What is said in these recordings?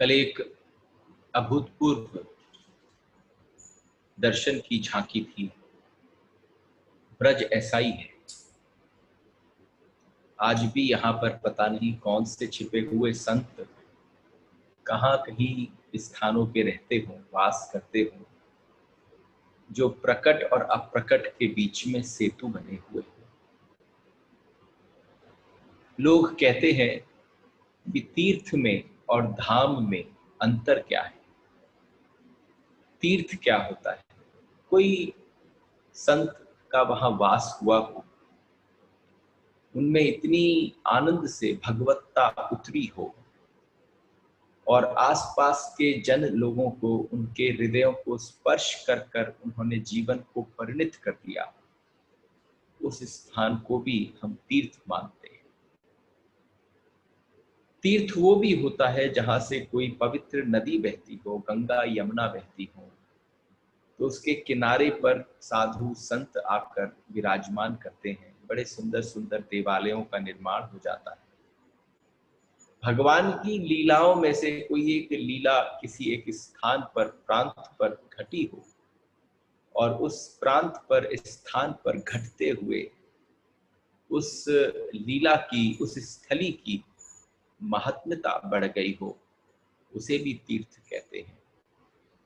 कल एक अभूतपूर्व दर्शन की झांकी थी। ब्रज ऐसा ही है। आज भी यहाँ पर पता नहीं कौन से छिपे हुए संत कहाँ कहीं स्थानों पे रहते हों, वास करते हों, जो प्रकट और अप्रकट के बीच में सेतु बने हुए हैं। लोग कहते हैं कि तीर्थ में और धाम में अंतर क्या है। तीर्थ क्या होता है? कोई संत का वहां वास हुआ हो, उनमें इतनी आनंद से भगवत्ता उतरी हो और आसपास के जन लोगों को उनके हृदयों को स्पर्श कर कर उन्होंने जीवन को परिणित कर दिया, उस स्थान को भी हम तीर्थ मानते हैं। तीर्थ वो भी होता है जहां से कोई पवित्र नदी बहती हो, गंगा यमुना बहती हो, तो उसके किनारे पर साधु संत आकर विराजमान करते हैं। बड़े सुंदर सुंदर देवालयों का निर्माण हो जाता है। भगवान की लीलाओं में से कोई एक लीला किसी एक स्थान पर, प्रांत पर घटी हो और उस प्रांत पर, स्थान पर घटते हुए उस लीला की, उस स्थली की महात्म्यता बढ़ गई हो, उसे भी तीर्थ कहते हैं।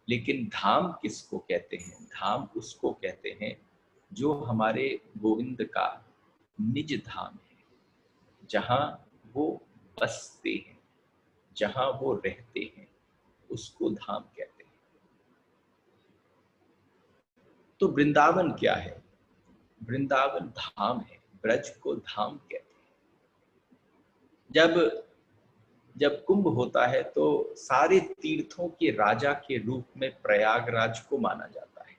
लेकिन धाम किसको कहते हैं? धाम उसको कहते हैं जो हमारे गोविंद का निज धाम है, जहां वो बसते हैं, जहां वो रहते हैं, उसको धाम कहते हैं। तो वृंदावन क्या है? वृंदावन धाम है। ब्रज को धाम कहते हैं। जब कुंभ होता है तो सारे तीर्थों के राजा के रूप में प्रयागराज को माना जाता है।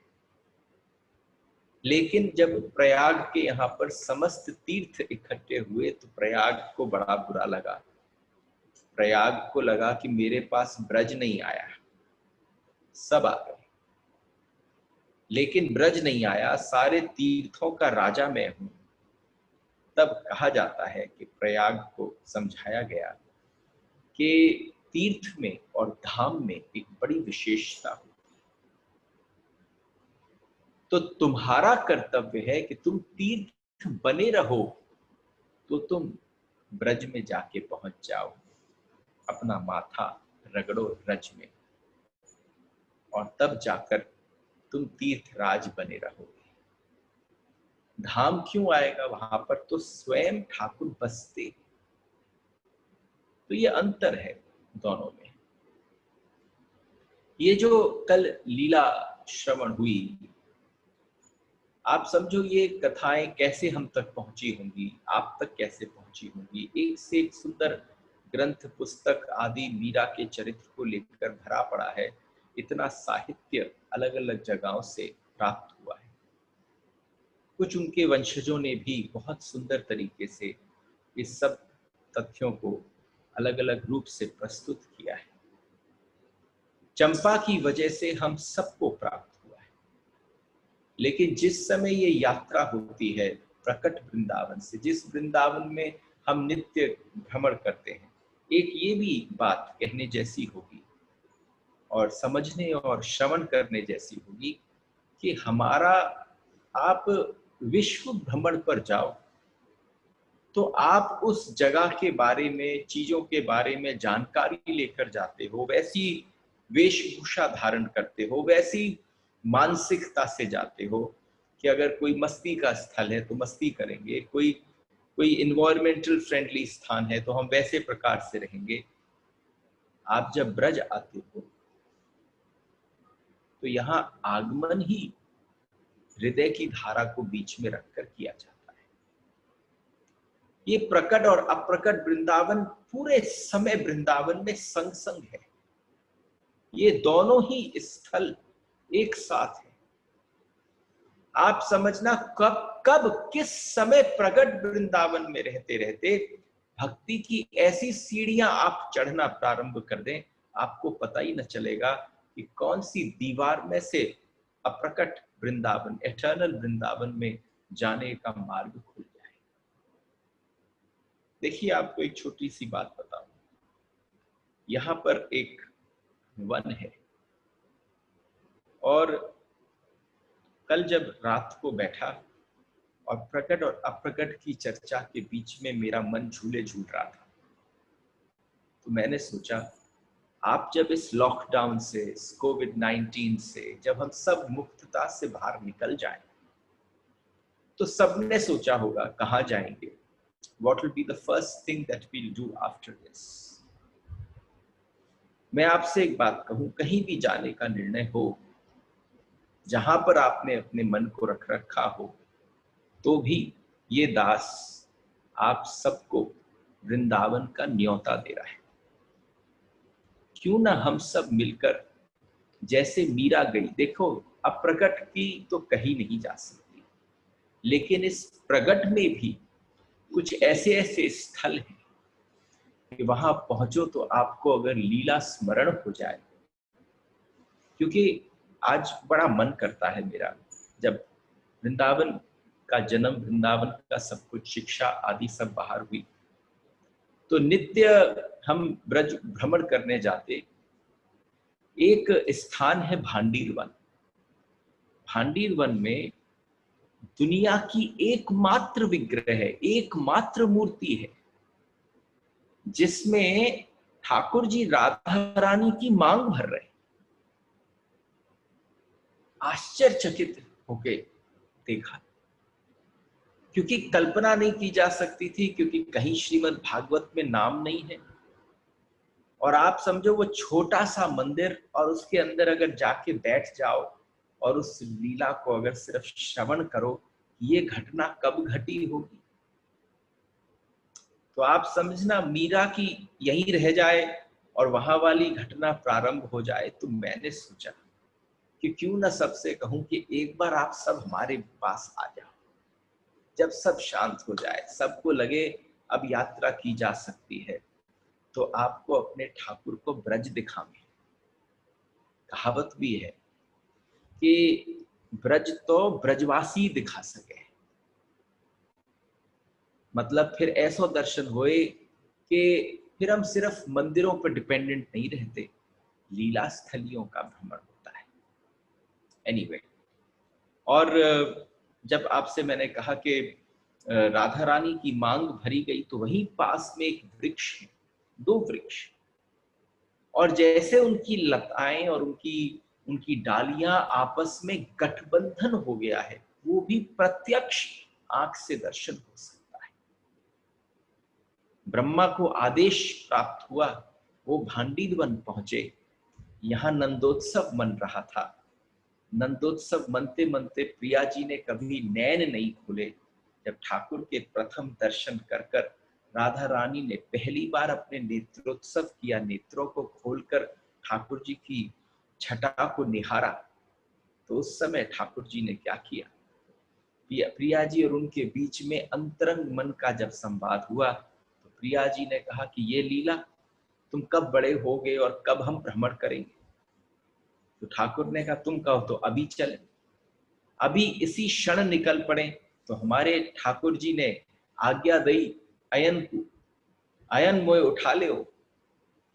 लेकिन जब प्रयाग के यहाँ पर समस्त तीर्थ इकट्ठे हुए तो प्रयाग को बड़ा बुरा लगा। प्रयाग को लगा कि मेरे पास ब्रज नहीं आया, सब आ गए लेकिन ब्रज नहीं आया, सारे तीर्थों का राजा मैं हूं। तब कहा जाता है कि प्रयाग को समझाया गया कि तीर्थ में और धाम में एक बड़ी विशेषता होती है। तो तुम्हारा कर्तव्य है कि तुम तीर्थ बने रहो, तो तुम ब्रज में जाके पहुंच जाओ, अपना माथा रगड़ो ब्रज में, और तब जाकर तुम तीर्थराज बने रहोगे। धाम क्यों आएगा वहां पर? तो स्वयं ठाकुर बसते। तो ये अंतर है दोनों में। ये जो कल लीला श्रवण हुई, आप समझो ये कथाएं कैसे हम तक पहुंची होंगी, आप तक कैसे पहुंची होंगी। एक से एक सुंदर ग्रंथ, पुस्तक आदि मीरा के चरित्र को लेकर भरा पड़ा है। इतना साहित्य अलग अलग जगहों से प्राप्त हुआ है। कुछ उनके वंशजों ने भी बहुत सुंदर तरीके से इस सब तथ्यों को अलग अलग रूप से प्रस्तुत किया है। चंपा की वजह से हम सबको प्राप्त हुआ है। लेकिन जिस समय ये यात्रा होती है प्रकट वृंदावन से, जिस वृंदावन में हम नित्य भ्रमण करते हैं, एक ये भी बात कहने जैसी होगी और समझने और श्रवण करने जैसी होगी कि हमारा, आप विश्व भ्रमण पर जाओ तो आप उस जगह के बारे में, चीजों के बारे में जानकारी लेकर जाते हो, वैसी वेशभूषा धारण करते हो, वैसी मानसिकता से जाते हो कि अगर कोई मस्ती का स्थल है तो मस्ती करेंगे, कोई इन्वायरमेंटल फ्रेंडली स्थान है तो हम वैसे प्रकार से रहेंगे। आप जब ब्रज आते हो तो यहाँ आगमन ही हृदय की धारा को बीच में रखकर किया जाता है। ये प्रकट और अप्रकट वृंदावन पूरे समय वृंदावन में संग संग है। ये दोनों ही स्थल एक साथ है। आप समझना कब कब किस समय प्रकट वृंदावन में रहते रहते भक्ति की ऐसी सीढ़ियां आप चढ़ना प्रारंभ कर दें, आपको पता ही न चलेगा कि कौन सी दीवार में से अप्रकट वृंदावन, एटर्नल वृंदावन में जाने का मार्ग खुल जाए। देखिए, आपको एक छोटी सी बात बताऊं। यहाँ पर एक वन है और कल जब रात को बैठा और प्रकट और अप्रकट की चर्चा के बीच में मेरा मन झूले झूल रहा था, तो मैंने सोचा आप जब इस लॉकडाउन से, इस कोविड-19 से जब हम सब मुक्तता से बाहर निकल जाएं, तो सबने सोचा होगा कहाँ जाएंगे? What will be the first thing that we'll do after this? मैं आपसे एक बात कहूं, कहीं भी जाने का निर्णय हो, जहां पर आपने अपने मन को रख रखा हो, तो भी ये दास आप सबको वृंदावन का न्योता दे रहा है। क्यों ना हम सब मिलकर, जैसे मीरा गई, देखो अप्रकट की तो कहीं नहीं जा सकती, लेकिन इस प्रगट में भी कुछ ऐसे ऐसे स्थल हैं कि वहां पहुंचो तो आपको अगर लीला स्मरण हो जाए। क्योंकि आज बड़ा मन करता है मेरा, जब वृंदावन का जन्म, वृंदावन का सब कुछ, शिक्षा आदि सब बाहर हुई, तो नित्य हम ब्रज भ्रमण करने जाते। एक स्थान है भांडीर वन। भांडीर वन में दुनिया की एकमात्र विग्रह है, एकमात्र मूर्ति है, जिसमें ठाकुर जी राधा रानी की मांग भर रहे। आश्चर्यचकित होके देखा, क्योंकि कल्पना नहीं की जा सकती थी, क्योंकि कहीं श्रीमद् भागवत में नाम नहीं है। और आप समझो वो छोटा सा मंदिर, और उसके अंदर अगर जाके बैठ जाओ और उस लीला को अगर सिर्फ श्रवण करो, ये घटना कब घटी होगी, तो आप समझना मीरा की यहीं रह जाए और वहां वाली घटना प्रारंभ हो जाए। तो मैंने सोचा कि क्यों ना सबसे कहूं कि एक बार आप सब हमारे पास आ जाओ। जब सब शांत हो जाए, सबको लगे अब यात्रा की जा सकती है, तो आपको अपने ठाकुर को ब्रज दिखाएं। कहावत भी है कि ब्रज तो ब्रजवासी दिखा सके। मतलब फिर ऐसा दर्शन होए कि फिर हम सिर्फ मंदिरों पर डिपेंडेंट नहीं रहते, लीला स्थलियों का भ्रमण होता है। एनीवे, और जब आपसे मैंने कहा कि राधा रानी की मांग भरी गई, तो वहीं पास में एक वृक्ष है, 2 वृक्ष, और जैसे उनकी लताएं और उनकी डालियां आपस में गठबंधन हो गया है, वो भी प्रत्यक्ष आंख से दर्शन हो सकता है। ब्रह्मा को आदेश प्राप्त हुआ, वो भांडीर वन पहुंचे। यहाँ नंदोत्सव मन रहा था। नंदोत्सव मनते मनते प्रिया जी ने कभी नैन नहीं खोले। जब ठाकुर के प्रथम दर्शन कर कर राधा रानी ने पहली बार अपने नेत्रोत्सव किया, नेत्रों को खोलकर ठाकुर जी की छटा को निहारा, तो उस समय ठाकुर जी ने क्या किया? प्रिया जी और उनके बीच में अंतरंग मन का जब संवाद हुआ, तो प्रिया जी ने कहा कि ये लीला तुम कब बड़े होगे और कब हम भ्रमण करेंगे? तो ठाकुर ने कहा तुम कहो तो अभी चले, अभी इसी क्षण निकल पड़े। तो हमारे ठाकुर जी ने आज्ञा दी अयन को, अयन मोए उठा ले,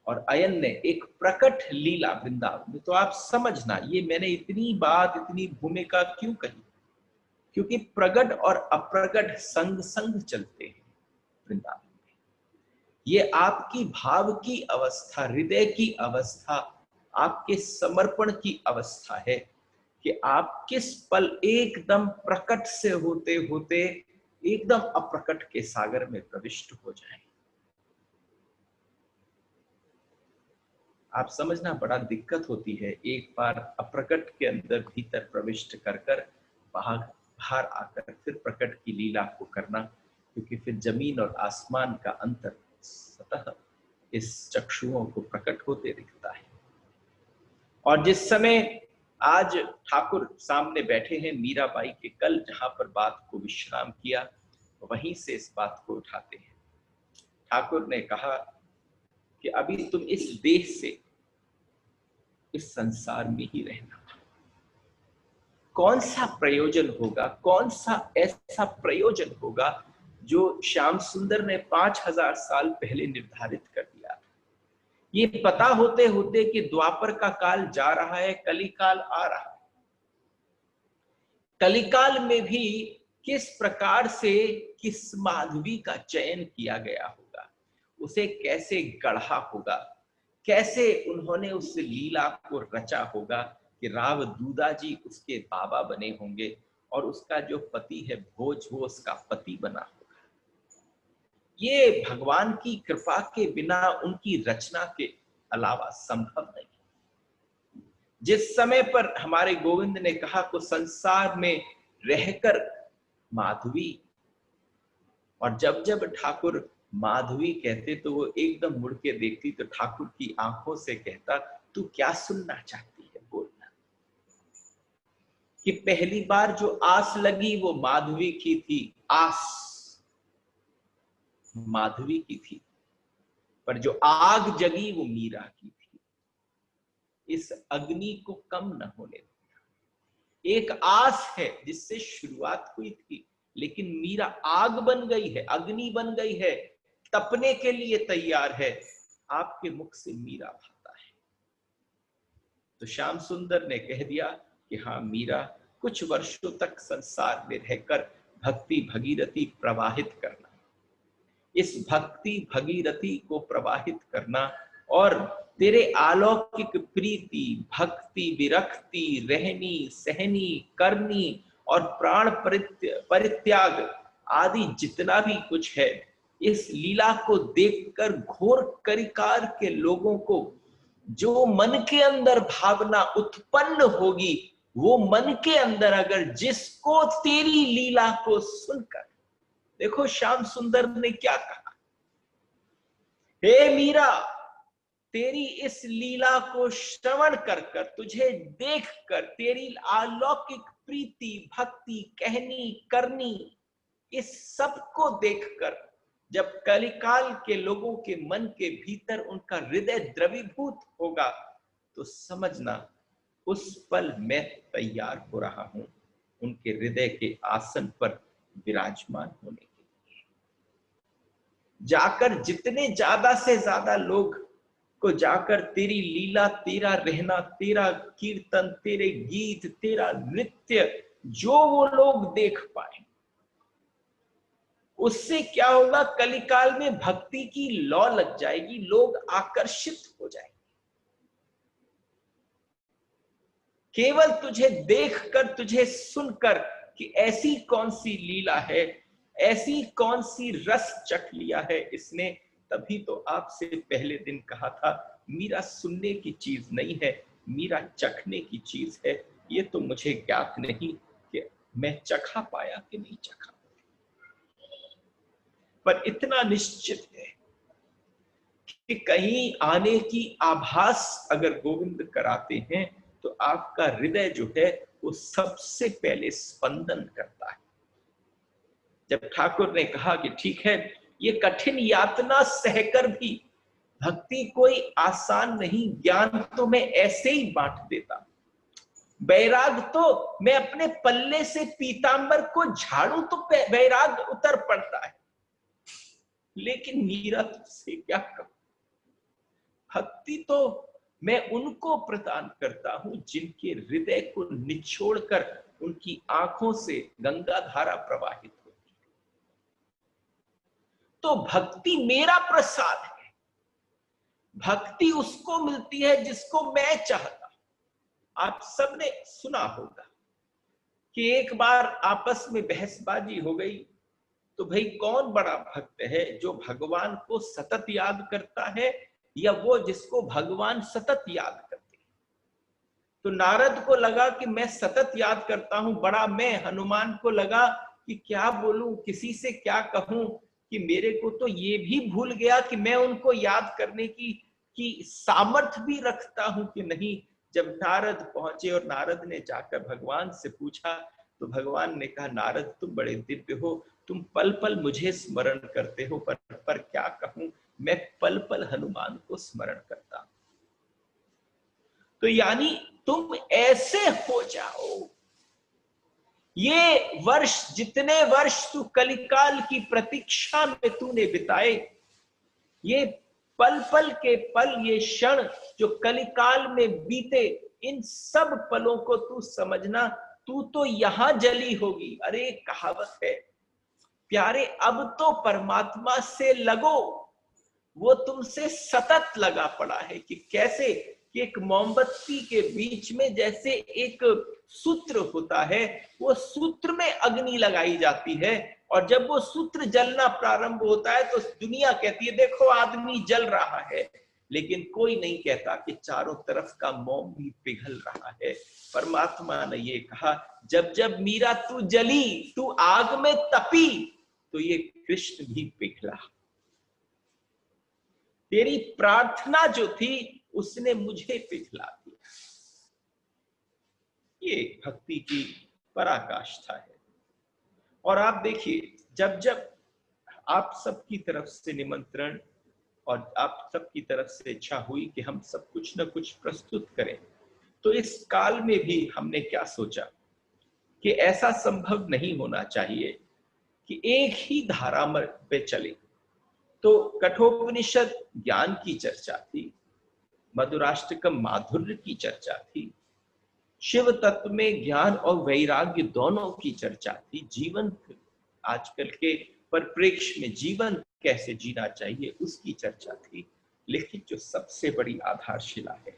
और अयन ने एक प्रकट लीला वृंदावन में। तो आप समझना, ये मैंने इतनी बात, इतनी भूमिका क्यों कही? क्योंकि प्रगट और अप्रगट संग संग चलते हैं वृंदावन में। ये आपकी भाव की अवस्था, हृदय की अवस्था, आपके समर्पण की अवस्था है कि आप किस पल एकदम प्रकट से होते होते एकदम अप्रकट के सागर में प्रविष्ट हो जाएं। आप समझना, बड़ा दिक्कत होती है एक बार अप्रकट के अंदर भीतर प्रविष्ट कर कर बाहर आकर फिर प्रकट की लीला को करना, क्योंकि फिर जमीन और आसमान का अंतर सतह इस चक्षुओं को प्रकट होते दिखता है। और जिस समय आज ठाकुर सामने बैठे हैं मीराबाई के, कल जहां पर बात को विश्राम किया, वहीं से इस बात को उठाते हैं। ठाकुर ने कहा कि अभी तुम इस देह से, इस संसार में ही रहना, कौन सा प्रयोजन होगा, कौन सा ऐसा प्रयोजन होगा जो श्याम सुंदर ने 5000 साल पहले निर्धारित कर दिया था ये पता होते होते कि द्वापर का काल जा रहा है, कलिकाल आ रहा है। कलिकाल में भी किस प्रकार से किस माधवी का चयन किया गया होगा, उसे कैसे गढ़ा होगा, कैसे उन्होंने उस लीला को रचा होगा कि राव दूदा जी उसके बाबा बने होंगे और उसका जो पति है भोज वो उसका पति बना होगा। ये भगवान की कृपा के बिना, उनकी रचना के अलावा संभव नहीं। जिस समय पर हमारे गोविंद ने कहा को संसार में रहकर माधवी, और जब जब ठाकुर माधवी कहते तो वो एकदम मुड़ के देखती तो ठाकुर की आंखों से कहता, तू क्या सुनना चाहती है बोलना। कि पहली बार जो आस लगी वो माधवी की थी, आस माधवी की थी, पर जो आग जगी वो मीरा की थी। इस अग्नि को कम न होने देना। एक आस है जिससे शुरुआत हुई थी, लेकिन मीरा आग बन गई है, अग्नि बन गई है, तपने के लिए तैयार है। आपके मुख से मीरा भाता है। तो श्याम सुंदर ने कह दिया कि हाँ मीरा, कुछ वर्षों तक संसार में रहकर भक्ति भगीरथी प्रवाहित करना, इस भक्ति भगीरथी को प्रवाहित करना और तेरे अलौकिक प्रीति भक्ति विरक्ति रहनी सहनी करनी और प्राण परित्याग आदि जितना भी कुछ है, इस लीला को देखकर घोर करिकार के लोगों को जो मन के अंदर भावना उत्पन्न होगी, वो मन के अंदर अगर जिसको तेरी लीला को सुनकर, देखो श्याम सुंदर ने क्या कहा, हे मीरा, तेरी इस लीला को श्रवण कर कर, तुझे देख कर, तेरी अलौकिक प्रीति भक्ति कहनी करनी, इस सब को देखकर जब कलिकाल के लोगों के मन के भीतर उनका हृदय द्रवीभूत होगा, तो समझना उस पल मैं तैयार हो रहा हूं उनके हृदय के आसन पर विराजमान होने के लिए। जाकर जितने ज्यादा से ज्यादा लोग को जाकर तेरी लीला, तेरा रहना, तेरा कीर्तन, तेरे गीत, तेरा नृत्य जो वो लोग देख पाए, उससे क्या होगा, कलिकाल में भक्ति की लौ लग जाएगी, लोग आकर्षित हो जाएंगे। केवल तुझे देखकर, तुझे सुनकर कि ऐसी कौन सी लीला है, ऐसी कौन सी रस चख लिया है इसने। तभी तो आपसे पहले दिन कहा था, मीरा सुनने की चीज नहीं है, मीरा चखने की चीज है। ये तो मुझे ज्ञात नहीं कि मैं चखा पाया कि नहीं चखा, पर इतना निश्चित है कि कहीं आने की आभास अगर गोविंद कराते हैं तो आपका हृदय जो है वो सबसे पहले स्पंदन करता है। जब ठाकुर ने कहा कि ठीक है, ये कठिन यातना सहकर भी भक्ति कोई आसान नहीं, ज्ञान तो मैं ऐसे ही बांट देता, वैराग तो मैं अपने पल्ले से पीतांबर को झाड़ू तो वैराग उतर पड़ता है, लेकिन मीरा तुझसे क्या कहूं, भक्ति तो मैं उनको प्रदान करता हूं जिनके हृदय को निचोड़कर उनकी आंखों से गंगा धारा प्रवाहित होती है। तो भक्ति मेरा प्रसाद है, भक्ति उसको मिलती है जिसको मैं चाहता। आप सबने सुना होगा कि एक बार आपस में बहसबाजी हो गई, तो भाई कौन बड़ा भक्त है, जो भगवान को सतत याद करता है या वो जिसको भगवान सतत याद करते हैं। तो नारद को लगा कि मैं सतत याद करता हूं बड़ा, मैं हनुमान को लगा कि क्या बोलूं, किसी से क्या कहूं कि मेरे को तो ये भी भूल गया कि मैं उनको याद करने की सामर्थ्य भी रखता हूं कि नहीं। जब नारद पहुंचे और नारद ने जाकर भगवान से पूछा, तो भगवान ने कहा, नारद तुम बड़े दिव्य हो, तुम पल पल मुझे स्मरण करते हो, पर क्या कहूं, मैं पल पल हनुमान को स्मरण करता। तो यानी तुम ऐसे हो जाओ, ये वर्ष, जितने वर्ष तू कलिकाल की प्रतीक्षा में तूने बिताए, ये पल पल के पल, ये क्षण जो कलिकाल में बीते, इन सब पलों को तू समझना, तू तो यहां जली होगी। अरे कहावत है प्यारे, अब तो परमात्मा से लगो, वो तुमसे सतत लगा पड़ा है। कि कैसे कि एक मोमबत्ती के बीच में जैसे एक सूत्र होता है, वो सूत्र में अग्नि लगाई जाती है, और जब वो सूत्र जलना प्रारंभ होता है तो दुनिया कहती है देखो आदमी जल रहा है, लेकिन कोई नहीं कहता कि चारों तरफ का मोम भी पिघल रहा है। परमात्मा ने ये कहा, जब जब मीरा तू जली, तू आग में तपी, तो ये कृष्ण भी पिघला। तेरी प्रार्थना जो थी उसने मुझे पिघला दिया। ये भक्ति की पराकाष्ठा है। और आप देखिए, जब जब आप सबकी तरफ से निमंत्रण और आप सबकी तरफ से इच्छा हुई कि हम सब कुछ न कुछ प्रस्तुत करें, तो इस काल में भी हमने क्या सोचा कि ऐसा संभव नहीं होना चाहिए कि एक ही धारा पे चले। तो कठोपनिषद ज्ञान की चर्चा थी, मधुराष्टकम माधुर्य की चर्चा थी, शिव तत्व में ज्ञान और वैराग्य दोनों की चर्चा थी, जीवन आजकल के परिप्रेक्ष्य में जीवन कैसे जीना चाहिए उसकी चर्चा थी। लेकिन जो सबसे बड़ी आधारशिला है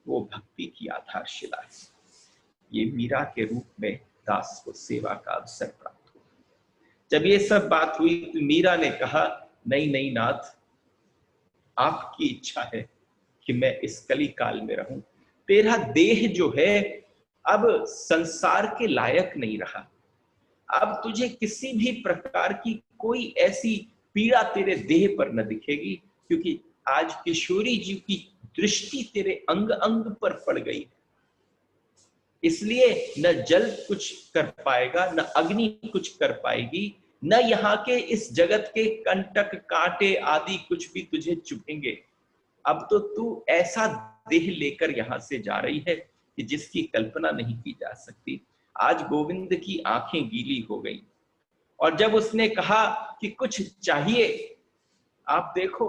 वो भक्ति की आधारशिला है। ये मीरा के रूप में दास को सेवा का अवसर प्राप्त हुआ। जब ये सब बात हुई तो मीरा ने कहा, नहीं नहीं नाथ, आपकी इच्छा है कि मैं इस कली काल में रहूं। तेरा देह जो है अब संसार के लायक नहीं रहा। अब तुझे किसी भी प्रकार की कोई ऐसी पीड़ा तेरे देह पर न दिखेगी, क्योंकि आज किशोरी जी की दृष्टि तेरे अंग अंग पर पड़ गई। इसलिए न जल कुछ कर पाएगा, न अग्नि कुछ कर पाएगी, न यहाँ के इस जगत के कंटक कांटे आदि कुछ भी तुझे चुभेंगे। अब तो तू ऐसा देह लेकर यहां से जा रही है कि जिसकी कल्पना नहीं की जा सकती। आज गोविंद की आंखें गीली हो गई, और जब उसने कहा कि कुछ चाहिए, आप देखो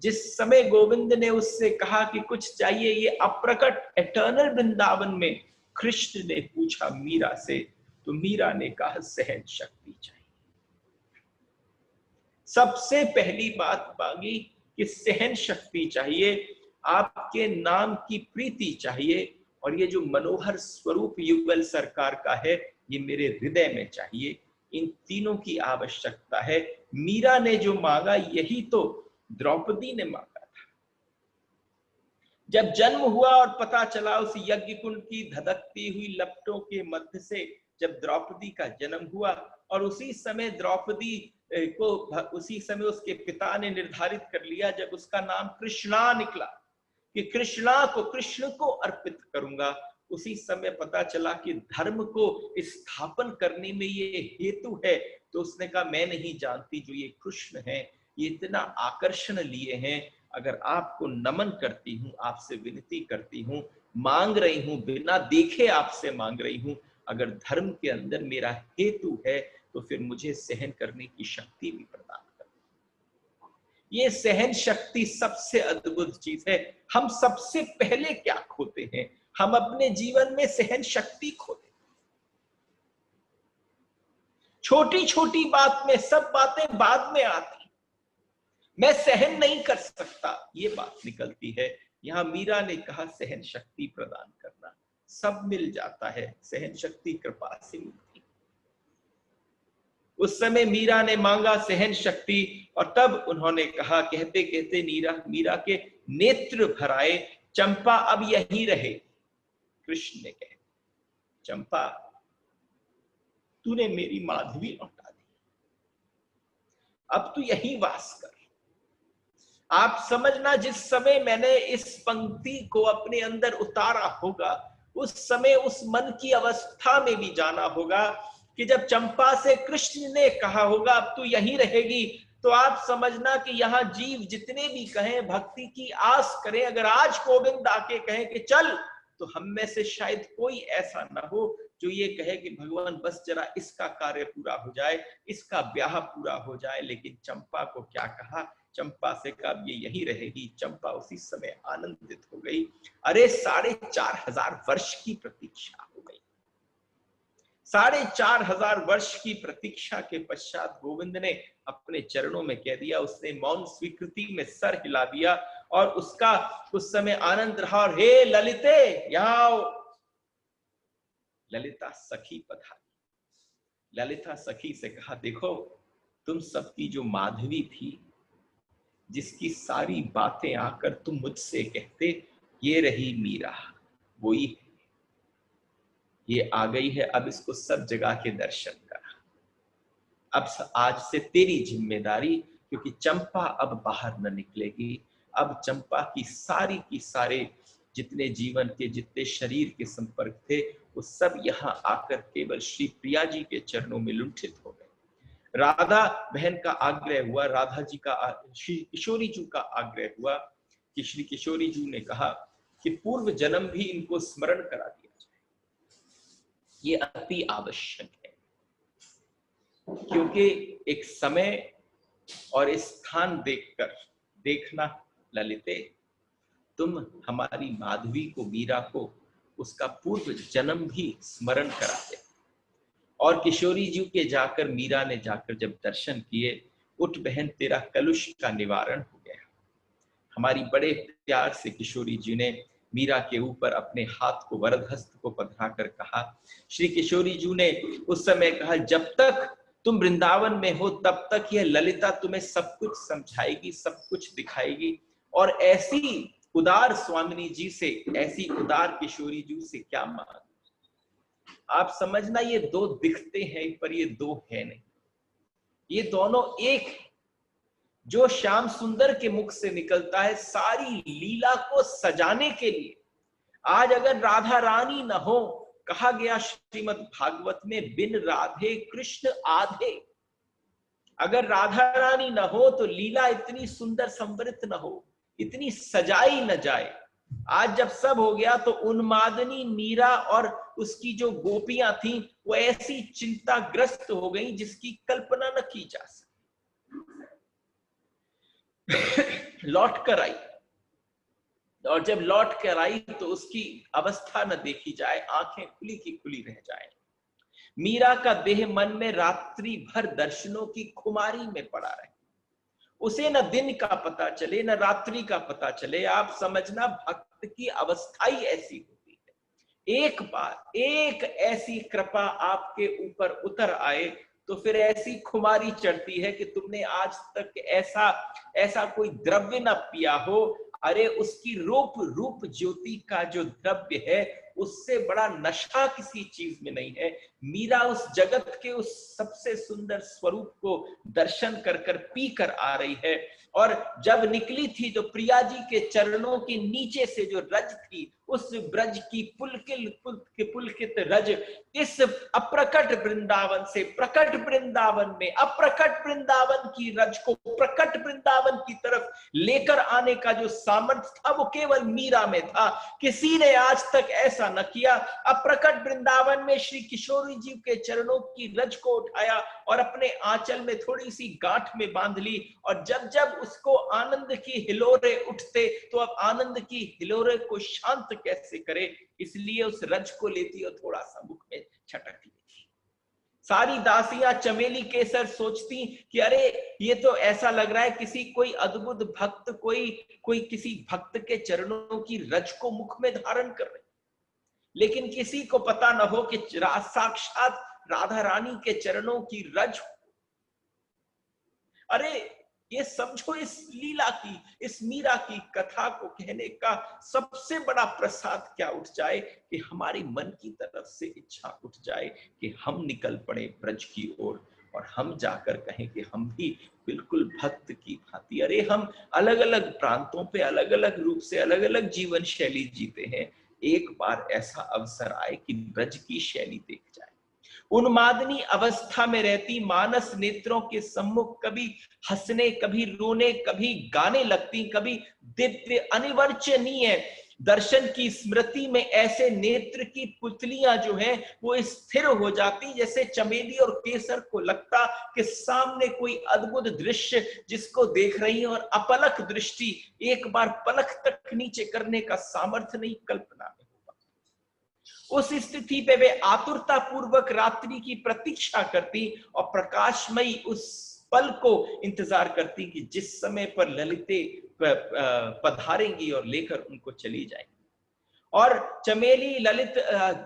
जिस समय गोविंद ने उससे कहा कि कुछ चाहिए, ये अप्रकट एटर्नल वृंदावन में कृष्ण ने पूछा मीरा से, तो मीरा ने कहा सहन शक्ति चाहिए। सबसे पहली बात मांगी कि सहन शक्ति चाहिए, आपके नाम की प्रीति चाहिए, और ये जो मनोहर स्वरूप युगल सरकार का है ये मेरे हृदय में चाहिए। इन तीनों की आवश्यकता है। मीरा ने जो मांगा यही तो द्रौपदी ने मांगा था। जब जन्म हुआ और पता चला उस यज्ञ कुंड की धधकती हुई लपटों के मध्य से जब द्रौपदी का जन्म हुआ, और उसी समय द्रौपदी को उसी समय उसके पिता ने निर्धारित कर लिया, जब उसका नाम कृष्णा निकला कि कृष्णा को कृष्ण को अर्पित करूंगा, उसी समय पता चला कि धर्म को स्थापन करने में ये हेतु है। तो उसने कहा मैं नहीं जानती, जो ये कृष्ण है ये इतना आकर्षण लिए हैं, अगर आपको नमन करती हूँ, आपसे विनती करती हूँ, मांग रही हूँ, बिना देखे आपसे मांग रही हूँ, अगर धर्म के अंदर मेरा हेतु है तो फिर मुझे सहन करने की शक्ति भी प्रदान कर। ये सहन शक्ति सबसे अद्भुत चीज है। हम सबसे पहले क्या खोते हैं? हम अपने जीवन में सहन शक्ति खोते हैं। छोटी छोटी बात में, सब बातें बाद में आती, मैं सहन नहीं कर सकता, ये बात निकलती है। यहां मीरा ने कहा सहन शक्ति प्रदान करना, सब मिल जाता है, सहन शक्ति कृपा से मिलती। उस समय मीरा ने मांगा सहन शक्ति, और तब उन्होंने कहा, कहते कहते मीरा के नेत्र भराए, चंपा अब यहीं रहे। कृष्ण ने कहा, चंपा तूने मेरी माधवी लौटा दी, अब तू यहीं वास कर। आप समझना, जिस समय मैंने इस पंक्ति को अपने अंदर उतारा होगा, उस समय उस मन की अवस्था में भी जाना होगा कि जब चंपा से कृष्ण ने कहा होगा अब तू यहीं रहेगी, तो आप समझना कि यहाँ जीव जितने भी कहें, भक्ति की आस करें, अगर आज गोविंद आके कहें कि चल, तो हम में से शायद कोई ऐसा ना हो जो ये कहे कि भगवान बस जरा इसका कार्य पूरा हो जाए, इसका ब्याह पूरा हो जाए। लेकिन चंपा को क्या कहा? चंपा से कहा ये यही रहेगी। चंपा उसी समय आनंदित हो गई। अरे 4,500 वर्ष की प्रतीक्षा हो गई। 4,500 वर्ष की प्रतीक्षा के पश्चात गोविंद ने अपने चरणों में कह दिया। उसने मौन स्वीकृति में सर हिला दिया और उसका उस समय आनंद रहा। और हे ललिते, यहाँ आओ। ललिता सखी पधारी। ललिता सखी से कहा, देखो तुम सबकी जो माधवी थी, जिसकी सारी बातें आकर तुम मुझसे कहते, ये रही मीरा, वो ही ये आ गई है। अब इसको सब जगह के दर्शन करा। अब आज से तेरी जिम्मेदारी, क्योंकि चंपा अब बाहर न निकलेगी। अब चंपा की सारे जितने जीवन के, जितने शरीर के संपर्क थे, वो सब यहाँ आकर केवल श्री प्रिया जी के चरणों में लुंठित हो गए। राधा बहन का आग्रह हुआ, राधा जी का, श्री किशोरी जी का आग्रह हुआ कि श्री किशोरी जी ने कहा कि पूर्व जन्म भी इनको स्मरण करा दिया जाए। ये अति आवश्यक है, क्योंकि एक समय और स्थान देखना ललिते, तुम हमारी माधवी को, मीरा को, उसका पूर्व जन्म भी स्मरण कराते। और किशोरी जी के जाकर, मीरा ने जाकर जब दर्शन किए, उठ बहन तेरा कलुष का निवारण हो गया। हमारी बड़े प्यार से किशोरी जी ने मीरा के ऊपर अपने हाथ को, वरद हस्त को पधराकर कहा। श्री किशोरी जी ने उस समय कहा, जब तक तुम वृंदावन में हो तब तक यह ललिता तुम्हें सब कुछ समझाएगी, सब कुछ दिखाएगी। और ऐसी उदार स्वामिनी जी से, ऐसी उदार किशोरी जी से क्या मांग। आप समझना, ये दो दिखते हैं पर ये दो है नहीं, ये दोनों एक है। जो श्याम सुंदर के मुख से निकलता है सारी लीला को सजाने के लिए। आज अगर राधा रानी न हो, कहा गया श्रीमद् भागवत में, बिन राधे कृष्ण आधे। अगर राधा रानी न हो तो लीला इतनी सुंदर संवरित न हो, इतनी सजाई न जाए। आज जब सब हो गया तो उन्मादनी मीरा और उसकी जो गोपियां थीं, वो ऐसी चिंताग्रस्त हो गई जिसकी कल्पना न की जा सकती। लौट कर आई, और जब लौट कर आई तो उसकी अवस्था न देखी जाए, आंखें खुली की खुली रह जाए। मीरा का देह मन में रात्रि भर दर्शनों की खुमारी में पड़ा रहे। उसे न दिन का पता चले, न रात्रि का पता चले। आप समझना, भक्त की अवस्था ही ऐसी होती है। एक बार एक ऐसी कृपा आपके ऊपर उतर आए तो फिर ऐसी खुमारी चढ़ती है कि तुमने आज तक ऐसा कोई द्रव्य न पिया हो। अरे उसकी रूप ज्योति का जो द्रव्य है, उससे बड़ा नशा किसी चीज में नहीं है। मीरा उस जगत के उस सबसे सुंदर स्वरूप को दर्शन कर कर पी कर आ रही है। और जब निकली थी तो प्रिया जी के चरणों के नीचे से जो रज थी, उस ब्रज की पुलकित रज इस अप्रकट वृंदावन से प्रकट वृंदावन में, अप्रकट वृंदावन की रज को प्रकट वृंदावन की तरफ लेकर आने का जो सामर्थ्य था, वो केवल मीरा में था। किसी ने आज तक ऐसा न किया। अप्रकट वृंदावन में श्री किशोरी जी के चरणों की रज को उठाया और अपने आंचल में थोड़ी सी गांठ में बांध ली। और जब जब उसको आनंद की हिलोरे उठते तो अब आनंद की हिलोरे को शांत कैसे करे, इसलिए उस रज को लेती और थोड़ा सा मुख में छटक लेती। सारी दासियां चमेली केसर सोचती कि अरे ये तो ऐसा लग रहा है किसी कोई अद्भुत भक्त, कोई किसी भक्त के चरणों की रज को मुख में धारण कर रहे, लेकिन किसी को पता न हो कि साक्षात राधा रानी के चरणों की रज। अरे ये समझो, इस लीला की, इस मीरा की कथा को कहने का सबसे बड़ा प्रसाद क्या उठ जाए कि हमारे मन की तरफ से इच्छा उठ जाए कि हम निकल पड़े ब्रज की ओर और हम जाकर कहें कि हम भी बिल्कुल भक्त की भांति। अरे हम अलग अलग प्रांतों पे अलग अलग रूप से अलग अलग जीवन शैली जीते हैं, एक बार ऐसा अवसर आए कि ब्रज की शैली देख जाए। उन्मादनी अवस्था में रहती मानस नेत्रों के सम्मुख कभी हंसने, कभी रोने, कभी गाने लगती, कभी दिव्य अनिवर्चनीय दर्शन की स्मृति में ऐसे नेत्र की पुतलियां जो हैं वो स्थिर हो जाती, जैसे चमेली और केसर को लगता कि सामने कोई अद्भुत दृश्य जिसको देख रही है, और अपलक दृष्टि, एक बार पलक तक नीचे करने का सामर्थ्य नहीं कल्पना में होगा। उस स्थिति पे वे आतुरता पूर्वक रात्रि की प्रतीक्षा करती और प्रकाशमयी उस पल को इंतजार करती कि जिस समय पर ललिते पधारेंगी और लेकर उनको चली जाएंगी। और चमेली ललित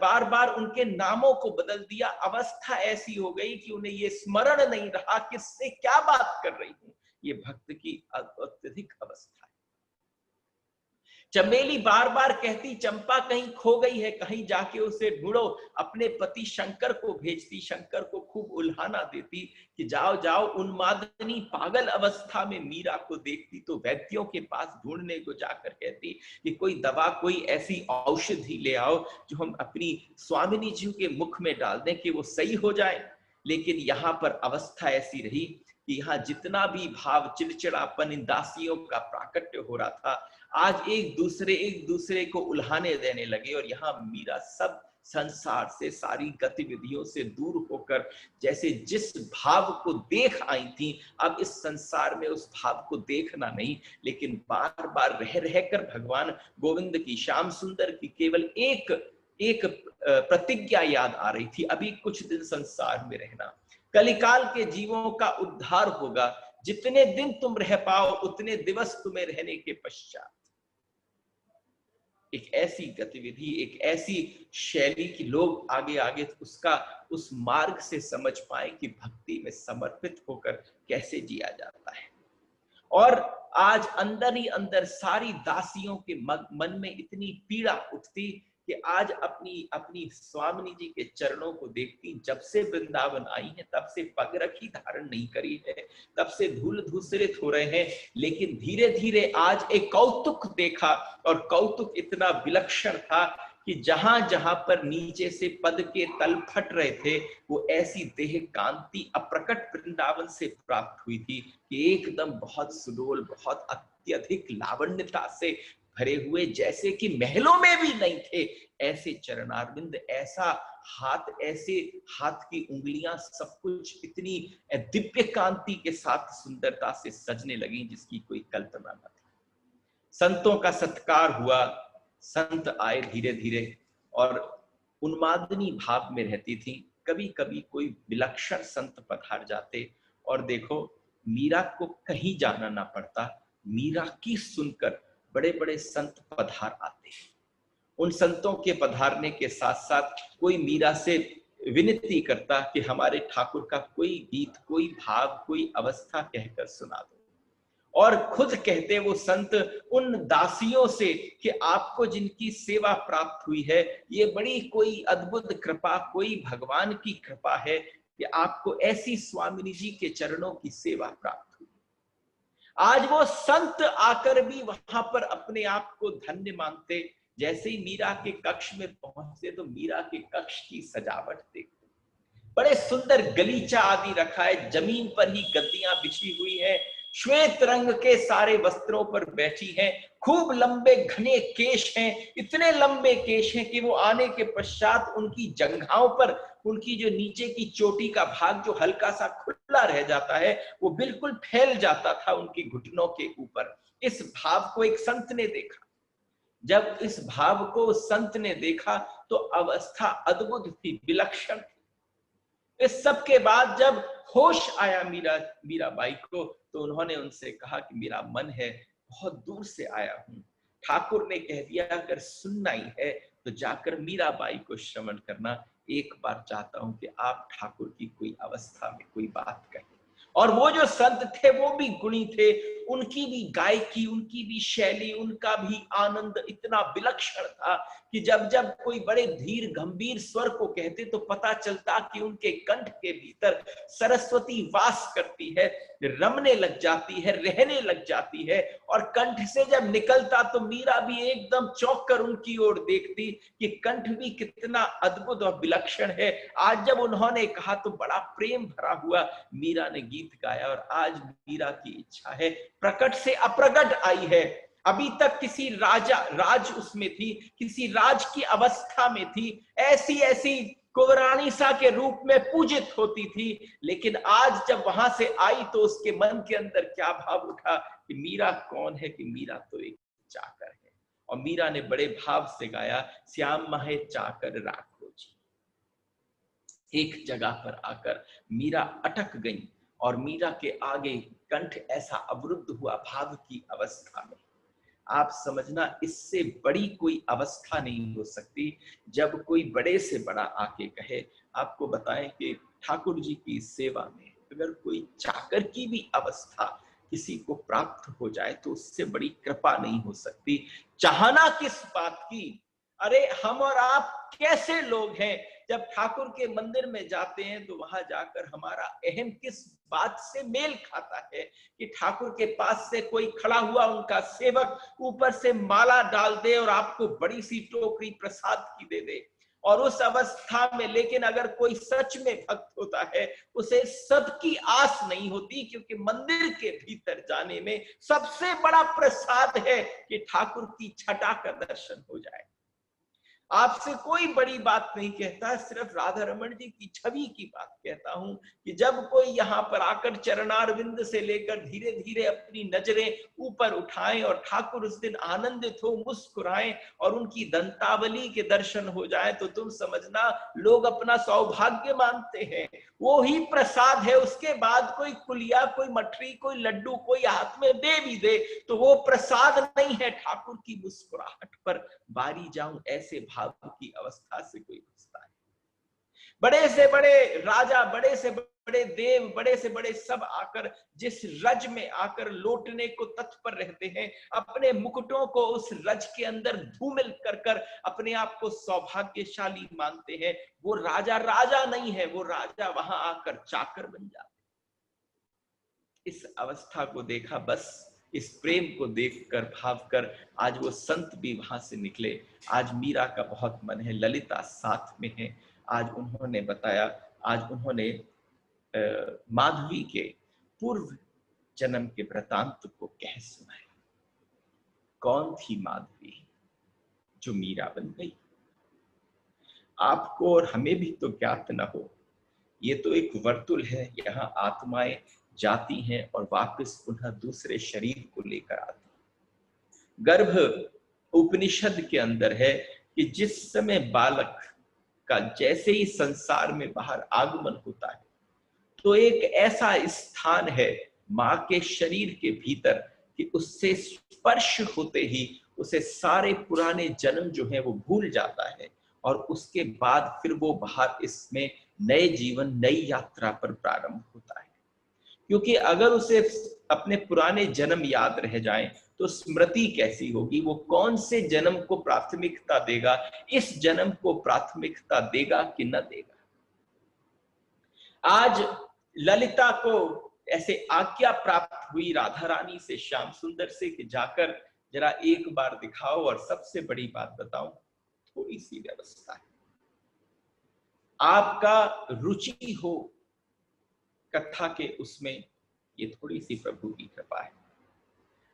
बार बार उनके नामों को बदल दिया। अवस्था ऐसी हो गई कि उन्हें ये स्मरण नहीं रहा किससे क्या बात कर रही हूं। ये भक्त की अत्यधिक अवस्था है। चमेली बार बार कहती चंपा कहीं खो गई है, कहीं जाके उसे ढूंढो। अपने पति शंकर को भेजती, शंकर को खूब उल्हाना देती कि जाओ जाओ। उन्मादनी पागल अवस्था में मीरा को देखती तो वैद्यों के पास ढूंढने को जाकर कहती कि कोई दवा, कोई ऐसी औषधि ले आओ जो हम अपनी स्वामिनी जी के मुख में डाल दें कि वो सही हो जाए। लेकिन यहाँ पर अवस्था ऐसी रही कि यहाँ जितना भी भाव, चिड़चिड़ापन इन दासियों का प्राकट्य हो रहा था, आज एक दूसरे को उल्हाने देने लगे। और यहाँ मीरा सब संसार से, सारी गतिविधियों से दूर होकर जैसे जिस भाव को देख आई थी, अब इस संसार में उस भाव को देखना नहीं, लेकिन बार बार रह रहकर भगवान गोविंद की, श्याम सुंदर की केवल एक प्रतिज्ञा याद आ रही थी, अभी कुछ दिन संसार में रहना, कलिकाल के जीवों का उद्धार होगा, जितने दिन तुम रह पाओ उतने दिवस तुम्हें रहने के पश्चात। एक ऐसी गतिविधि, एक ऐसी शैली कि लोग आगे आगे उसका, उस मार्ग से समझ पाए कि भक्ति में समर्पित होकर कैसे जिया जाता है। और आज अंदर ही अंदर सारी दासियों के मन में इतनी पीड़ा उठती कि आज अपनी स्वामिनी जी के चरणों को देखती, जब से वृंदावन आई है तब से पग रखी धारण नहीं करी है, तब से धूल धूसरित हो रहे हैं, लेकिन धीरे धीरे आज एक कौतुक देखा, और कौतुक इतना विलक्षण था कि जहां जहां पर नीचे से पद के तल फट रहे थे, वो ऐसी देह कांति अप्रकट वृंदावन से प्राप्त हुई थी कि एकदम बहुत सुडोल, बहुत अत्यधिक लावण्यता से भरे हुए, जैसे कि महलों में भी नहीं थे ऐसे चरणारविंद, ऐसा हाथ, ऐसे हाथ की उंगलियां, सब कुछ इतनी दिव्य कांति के साथ सुंदरता से सजने लगी जिसकी कोई कल्पना न थी। संतों का सत्कार हुआ, संत आए धीरे धीरे और उन्मादनी भाव में रहती थी। कभी कभी कोई विलक्षण संत पधार जाते और देखो मीरा को कहीं जाना ना पड़ता, मीरा की सुनकर बड़े बड़े संत पधार आते। उन संतों के पधारने के साथ साथ कोई मीरा से विनती करता कि हमारे ठाकुर का कोई गीत, कोई भाव, कोई अवस्था कहकर सुना दो। और खुद कहते वो संत उन दासियों से कि आपको जिनकी सेवा प्राप्त हुई है, ये बड़ी कोई अद्भुत कृपा, कोई भगवान की कृपा है कि आपको ऐसी स्वामिनी जी के चरणों की सेवा प्राप्त हुई। आज वो संत आकर भी वहां पर अपने आप को धन्य मानते। जैसे ही मीरा के कक्ष में पहुंचते तो मीरा के कक्ष की सजावट देखते, बड़े सुंदर गलीचा आदि रखा है, जमीन पर ही गद्दियां बिछी हुई है, श्वेत रंग के सारे वस्त्रों पर बैठी हैं, खूब लंबे घने केश हैं, इतने लंबे केश हैं कि वो आने के पश्चात उनकी जंघाओं पर, उनकी जो नीचे की चोटी का भाग जो हल्का सा खुला रह जाता है, वो बिल्कुल फैल जाता था उनकी घुटनों के ऊपर। इस भाव को एक संत ने देखा। जब इस भाव को संत ने देखा तो अवस्था अद्भुत थी, विलक्षण थी। इस सब के बाद जब होश आया मीराबाई को, तो उन्होंने उनसे कहा कि मेरा मन है, बहुत दूर से आया हूं, ठाकुर ने कह दिया अगर सुनना ही है तो जाकर मीराबाई को श्रवण करना। एक बार चाहता हूं कि आप ठाकुर की कोई अवस्था में कोई बात कहें। और वो जो संत थे वो भी गुणी थे, उनकी भी गायकी, उनकी भी शैली, उनका भी आनंद इतना विलक्षण था कि जब जब कोई बड़े धीर गंभीर स्वर को कहते तो पता चलता कि उनके कंठ के भीतर सरस्वती वास करती है, रमने लग जाती है, रहने लग जाती है। और कंठ से जब निकलता तो मीरा भी एकदम चौंक कर उनकी ओर देखती कि कंठ भी कितना अद्भुत और विलक्षण है। आज जब उन्होंने कहा तो बड़ा प्रेम भरा हुआ मीरा ने गीत गाया। और आज मीरा की इच्छा है, प्रकट से अप्रकट आई है, अभी तक किसी राज उसमें थी, किसी राज की अवस्था में थी, ऐसी ऐसी कुंवरानी सा के रूप में पूजित होती थी। लेकिन आज जब वहां से आई तो उसके मन के अंदर क्या भाव उठा कि मीरा कौन है, कि मीरा तो एक चाकर है। और मीरा ने बड़े भाव से गाया, श्याम माहे चाकर राखो जी। एक जगह पर आकर मीरा अटक गई और मीरा के आगे कंठ ऐसा अवरुद्ध हुआ भाव की अवस्था में। आप समझना, इससे बड़ी कोई अवस्था नहीं हो सकती जब कोई बड़े से बड़ा आके कहे। आपको बताएं कि ठाकुर जी की सेवा में अगर कोई चाकर की भी अवस्था किसी को प्राप्त हो जाए तो उससे बड़ी कृपा नहीं हो सकती। चाहना किस बात की, अरे हम और आप कैसे लोग हैं, जब ठाकुर के मंदिर में जाते हैं तो वहां जाकर हमारा अहम किस बात से मेल खाता है कि ठाकुर के पास से कोई खड़ा हुआ उनका सेवक ऊपर से माला डाल दे और आपको बड़ी सी टोकरी प्रसाद की दे दे। और उस अवस्था में लेकिन अगर कोई सच में भक्त होता है उसे सबकी आस नहीं होती, क्योंकि मंदिर के भीतर जाने में सबसे बड़ा प्रसाद है कि ठाकुर की छटा का दर्शन हो जाए। आपसे कोई बड़ी बात नहीं कहता, सिर्फ राधा रमन जी की छवि की बात कहता हूं कि जब कोई यहाँ पर आकर चरणारविंद से लेकर धीरे धीरे अपनी नजरें ऊपर उठाएं और ठाकुर उस दिन आनंदित हो, मुस्कुराएं और उनकी दंतावली के दर्शन हो जाए, तो तुम समझना लोग अपना सौभाग्य मानते हैं। वो ही प्रसाद है। उसके बाद कोई कुलिया, कोई मठरी, कोई लड्डू कोई हाथ में दे भी दे तो वो प्रसाद नहीं है। ठाकुर की मुस्कुराहट पर बारी जाऊं, ऐसे भाव की अवस्था से कोई बचता है। बड़े से बड़े राजा, बड़े से बड़े देव, बड़े से बड़े सब आकर जिस रज में आकर लौटने को तत्पर रहते हैं, अपने मुकुटों को उस रज के अंदर धूमिल कर कर अपने आप को सौभाग्यशाली मानते हैं, वो राजा राजा नहीं है, वो राजा वहां आकर चाकर बन जाते। इस अवस्था को देखा, बस इस प्रेम को देखकर भाव कर आज वो संत भी वहां से निकले। आज मीरा का बहुत मन है, ललिता साथ में है। आज उन्होंने बताया, आज उन्होंने माधवी के पूर्व जन्म के वृतांत को कह सुनाया। कौन थी माधवी जो मीरा बन गई? आपको और हमें भी तो ज्ञात न हो। ये तो एक वर्तुल है, यहाँ आत्माएं जाती हैं और वापस पुनः दूसरे शरीर को लेकर आती। गर्भ उपनिषद के अंदर है कि जिस समय बालक का जैसे ही संसार में बाहर आगमन होता है तो एक ऐसा स्थान है मां के शरीर के भीतर कि उससे स्पर्श होते ही उसे सारे पुराने जन्म जो है वो भूल जाता है और उसके बाद फिर वो बाहर इसमें नए जीवन, नई यात्रा पर प्रारंभ होता है। क्योंकि अगर उसे अपने पुराने जन्म याद रह जाएं तो स्मृति कैसी होगी, वो कौन से जन्म को प्राथमिकता देगा, इस जन्म को प्राथमिकता देगा कि न देगा। आज ललिता को ऐसे आज्ञा प्राप्त हुई राधा रानी से, श्याम सुंदर से, कि जाकर जरा एक बार दिखाओ। और सबसे बड़ी बात बताऊं, थोड़ी सी व्यवस्था है, आपका रुचि हो कथा के उसमें, ये थोड़ी सी प्रभु की कृपा है।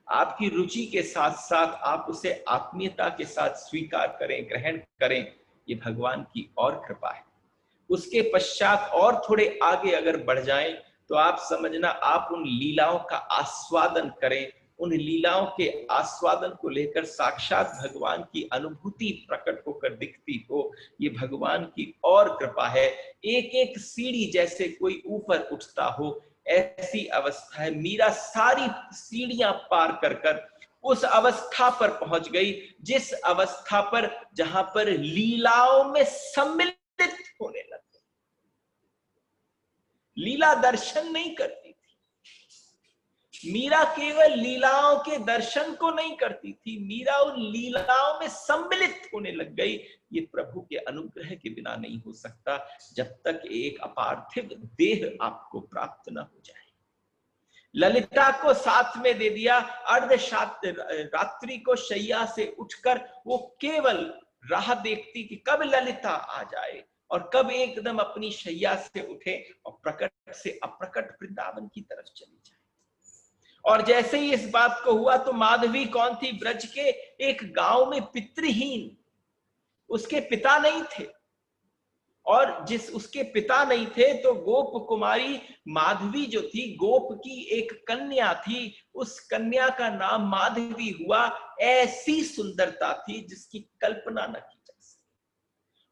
आपकी रुचि के साथ साथ आप उसे आत्मीयता के साथ स्वीकार करें, ग्रहण करें, ये भगवान की और कृपा है। उसके पश्चात और थोड़े आगे अगर बढ़ जाएं तो आप समझना, आप उन लीलाओं का आस्वादन करें। उन लीलाओं के आस्वादन को लेकर साक्षात भगवान की अनुभूति प्रकट होकर दिखती हो, ये भगवान की और कृपा है। एक एक सीढ़ी जैसे कोई ऊपर उठता हो, ऐसी अवस्था है। मीरा सारी सीढ़ियां पार कर कर उस अवस्था पर पहुंच गई, जिस अवस्था पर जहां पर लीलाओं में सम्मिलित होने लगे। लीला दर्शन नहीं करती थी मीरा, केवल लीलाओं के दर्शन को नहीं करती थी मीरा, उन लीलाओं में सम्मिलित होने लग गई। ये प्रभु के अनुग्रह के बिना नहीं हो सकता, जब तक एक अपार्थिव देह आपको प्राप्त न हो जाए। ललिता को साथ में दे दिया। रात्रि को शैया से उठकर वो केवल राह देखती कि कब ललिता आ जाए और कब एकदम अपनी शैया से उठे और प्रकट से अप्रकट वृंदावन की तरफ चली जाए। और जैसे ही इस बात को हुआ तो माधवी कौन थी? ब्रज के एक गांव में पितृहीन, उसके पिता नहीं थे, और जिस उसके पिता नहीं थे तो गोप कुमारी माधवी जो थी, गोप की एक कन्या थी, उस कन्या का नाम माधवी हुआ। ऐसी सुंदरता थी जिसकी कल्पना न की जा सकती।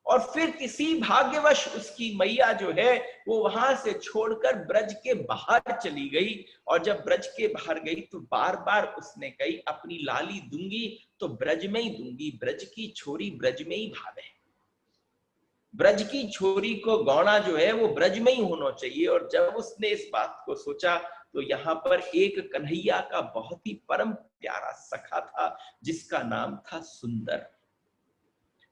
और फिर किसी भाग्यवश उसकी मैया जो है वो वहां से छोड़कर ब्रज के बाहर चली गई, और जब ब्रज के बाहर गई तो बार बार उसने कही अपनी लाली दूंगी तो ब्रज में ही दूंगी, ब्रज की छोरी ब्रज में ही भावे, ब्रज की छोरी को गौना जो है वो ब्रज में ही होना चाहिए। और जब उसने इस बात को सोचा तो यहाँ पर एक कन्हैया का बहुत ही परम प्यारा सखा था जिसका नाम था सुंदर।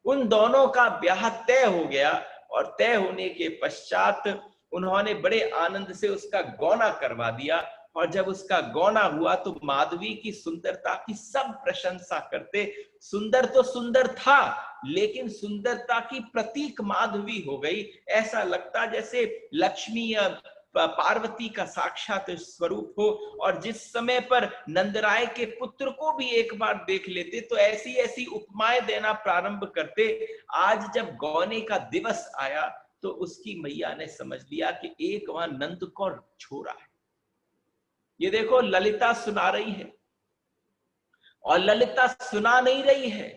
उन दोनों का ब्याह तय हो गया, और तय होने के पश्चात उन्होंने बड़े आनंद से उसका गौना करवा दिया। और जब उसका गौना हुआ तो माधवी की सुंदरता की सब प्रशंसा करते। सुंदर तो सुंदर था, लेकिन सुंदरता की प्रतीक माधवी हो गई। ऐसा लगता जैसे लक्ष्मी या पार्वती का साक्षात स्वरूप हो। और जिस समय पर नंदराय के पुत्र को भी एक बार देख लेते तो ऐसी ऐसी उपमाएं देना प्रारंभ करते। आज जब गौने का दिवस आया तो उसकी मैया ने समझ लिया कि एक वहां नंद को छोड़ा है। ये देखो ललिता सुना रही है, और ललिता सुना नहीं रही है,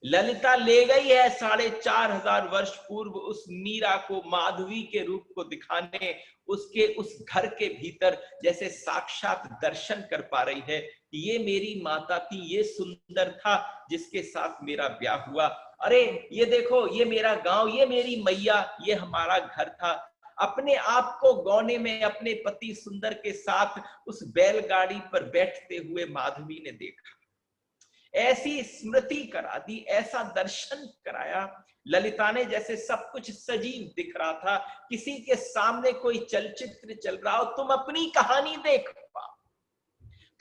ललिता ले गई है 4,500 वर्ष पूर्व उस मीरा को माधवी के रूप को दिखाने, उसके उस घर के भीतर जैसे साक्षात दर्शन कर पा रही है कि ये मेरी माता थी, ये सुंदर था जिसके साथ मेरा ब्याह हुआ। अरे ये देखो, ये मेरा गांव, ये मेरी मैया, ये हमारा घर था। अपने आप को गौने में अपने पति सुंदर के साथ उस बैलगाड़ी पर बैठते हुए माधवी ने देखा, ऐसी स्मृति करा दी, ऐसा दर्शन कराया ललिता ने जैसे सब कुछ सजीव दिख रहा था। किसी के सामने कोई चलचित्र चल रहा हो, तुम अपनी कहानी देख पाओ,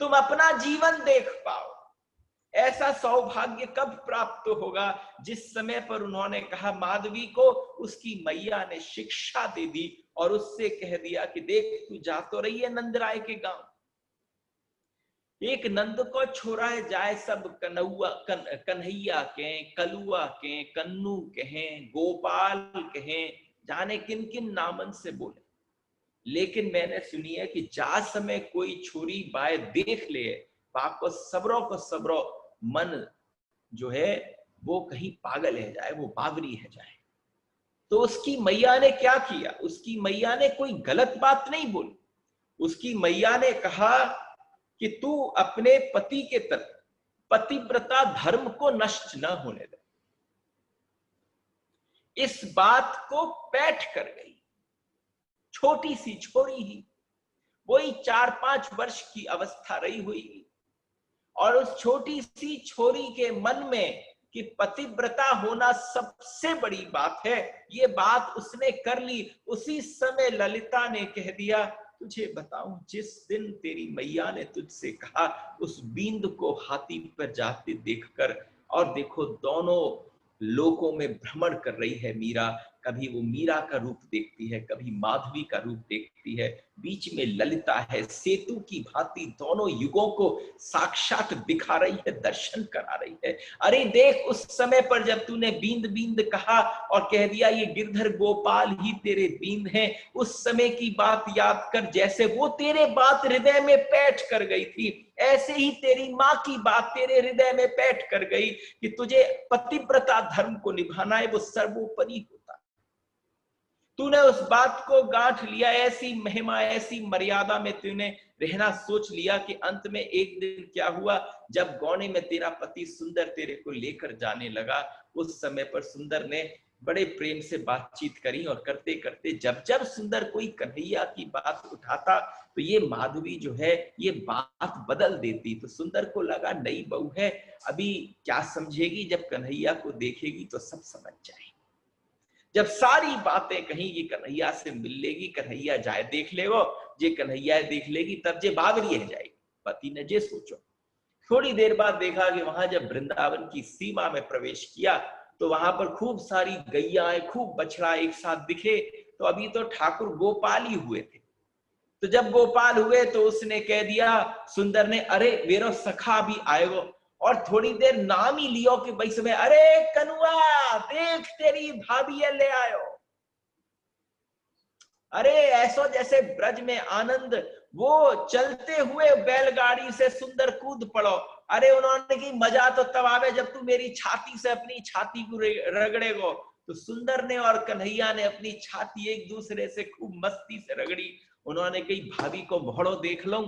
तुम अपना जीवन देख पाओ। ऐसा सौभाग्य कब प्राप्त होगा? जिस समय पर उन्होंने कहा, माधवी को उसकी मैया ने शिक्षा दे दी और उससे कह दिया कि देख तू जा तो रही है नंदराय के गांव, एक नंद को छोड़ा है, जाए सब कन्हैया कहें, कलुआ कहें, कन्नू कहें, गोपाल कहें, जाने किन किन नामन से बोले, लेकिन मैंने सुनी है कि जा समय कोई छोरी बाय देख ले, बाप को सबरो मन जो है वो कहीं पागल है जाए, वो बावरी है जाए। तो उसकी मैया ने क्या किया? उसकी मैया ने कोई गलत बात नहीं बोली। उसकी मैया ने कहा कि तू अपने पति के तरफ पतिव्रता धर्म को नष्ट न होने दे। इस बात को पैठ कर गई छोटी सी छोरी ही, वही 4-5 वर्ष की अवस्था रही हुई, और उस छोटी सी छोरी के मन में कि पतिव्रता होना सबसे बड़ी बात है, ये बात उसने कर ली। उसी समय ललिता ने कह दिया, तुझे बताऊं, जिस दिन तेरी मैया ने तुझसे कहा उस बींद को हाथी पर जाते देखकर, और देखो दोनों लोकों में भ्रमण कर रही है मीरा, कभी वो मीरा का रूप देखती है, कभी माधवी का रूप देखती है, बीच में ललिता है, सेतु की भांति दोनों युगों को साक्षात दिखा रही है, दर्शन करा रही है। अरे देख, उस समय पर जब तूने बींद बींद कहा और कह दिया ये गिरधर गोपाल ही तेरे बींद हैं, उस समय की बात याद कर, जैसे वो तेरे बात हृदय में बैठ कर गई थी, ऐसे ही तेरी माँ की बात तेरे हृदय में बैठ कर गई कि तुझे पतिव्रता धर्म को निभाना है, वो सर्वोपरि होता। तूने उस बात को गांठ लिया, ऐसी महिमा ऐसी मर्यादा में तूने रहना सोच लिया कि अंत में एक दिन क्या हुआ, जब गौने में तेरा पति सुंदर तेरे को लेकर जाने लगा, उस समय पर सुंदर ने बड़े प्रेम से बातचीत करी, और करते करते जब जब सुंदर कोई कन्हैया की बात उठाता तो ये माधवी जो है ये बात बदल देती। तो सुंदर को लगा नई बहू है, अभी क्या समझेगी, जब कन्हैया को देखेगी तो सब समझ जाएगी। जब सारी बातें कहेंगी कन्हैया से मिल लेगी, कन्हैया जाए देख ले, वो जे कन्हैया देख लेगी तब जे बावरी है जाएगी। पति ने जे सोचो। थोड़ी देर बाद देखा कि वहां जब वृंदावन की सीमा में प्रवेश किया तो वहां पर खूब सारी गैयाएं, खूब बछड़ा एक साथ दिखे। तो अभी तो ठाकुर गोपाल ही हुए थे, तो जब गोपाल हुए तो उसने कह दिया, सुंदर ने, अरे मेरो सखा भी आएगो, और थोड़ी देर नाम ही लियो कि भाई समय, अरे कनुआ देख तेरी भाभी ले आयो। अरे ऐसो जैसे ब्रज में आनंद, वो चलते हुए बैलगाड़ी से सुंदर कूद पड़ो। अरे उन्होंने की मजा तो तब आवे जब तू मेरी छाती से अपनी छाती को रगड़ेगो। तो सुंदर ने और कन्हैया ने अपनी छाती एक दूसरे से खूब मस्ती से रगड़ी। उन्होंने कही भाभी को भोड़ो देख लो।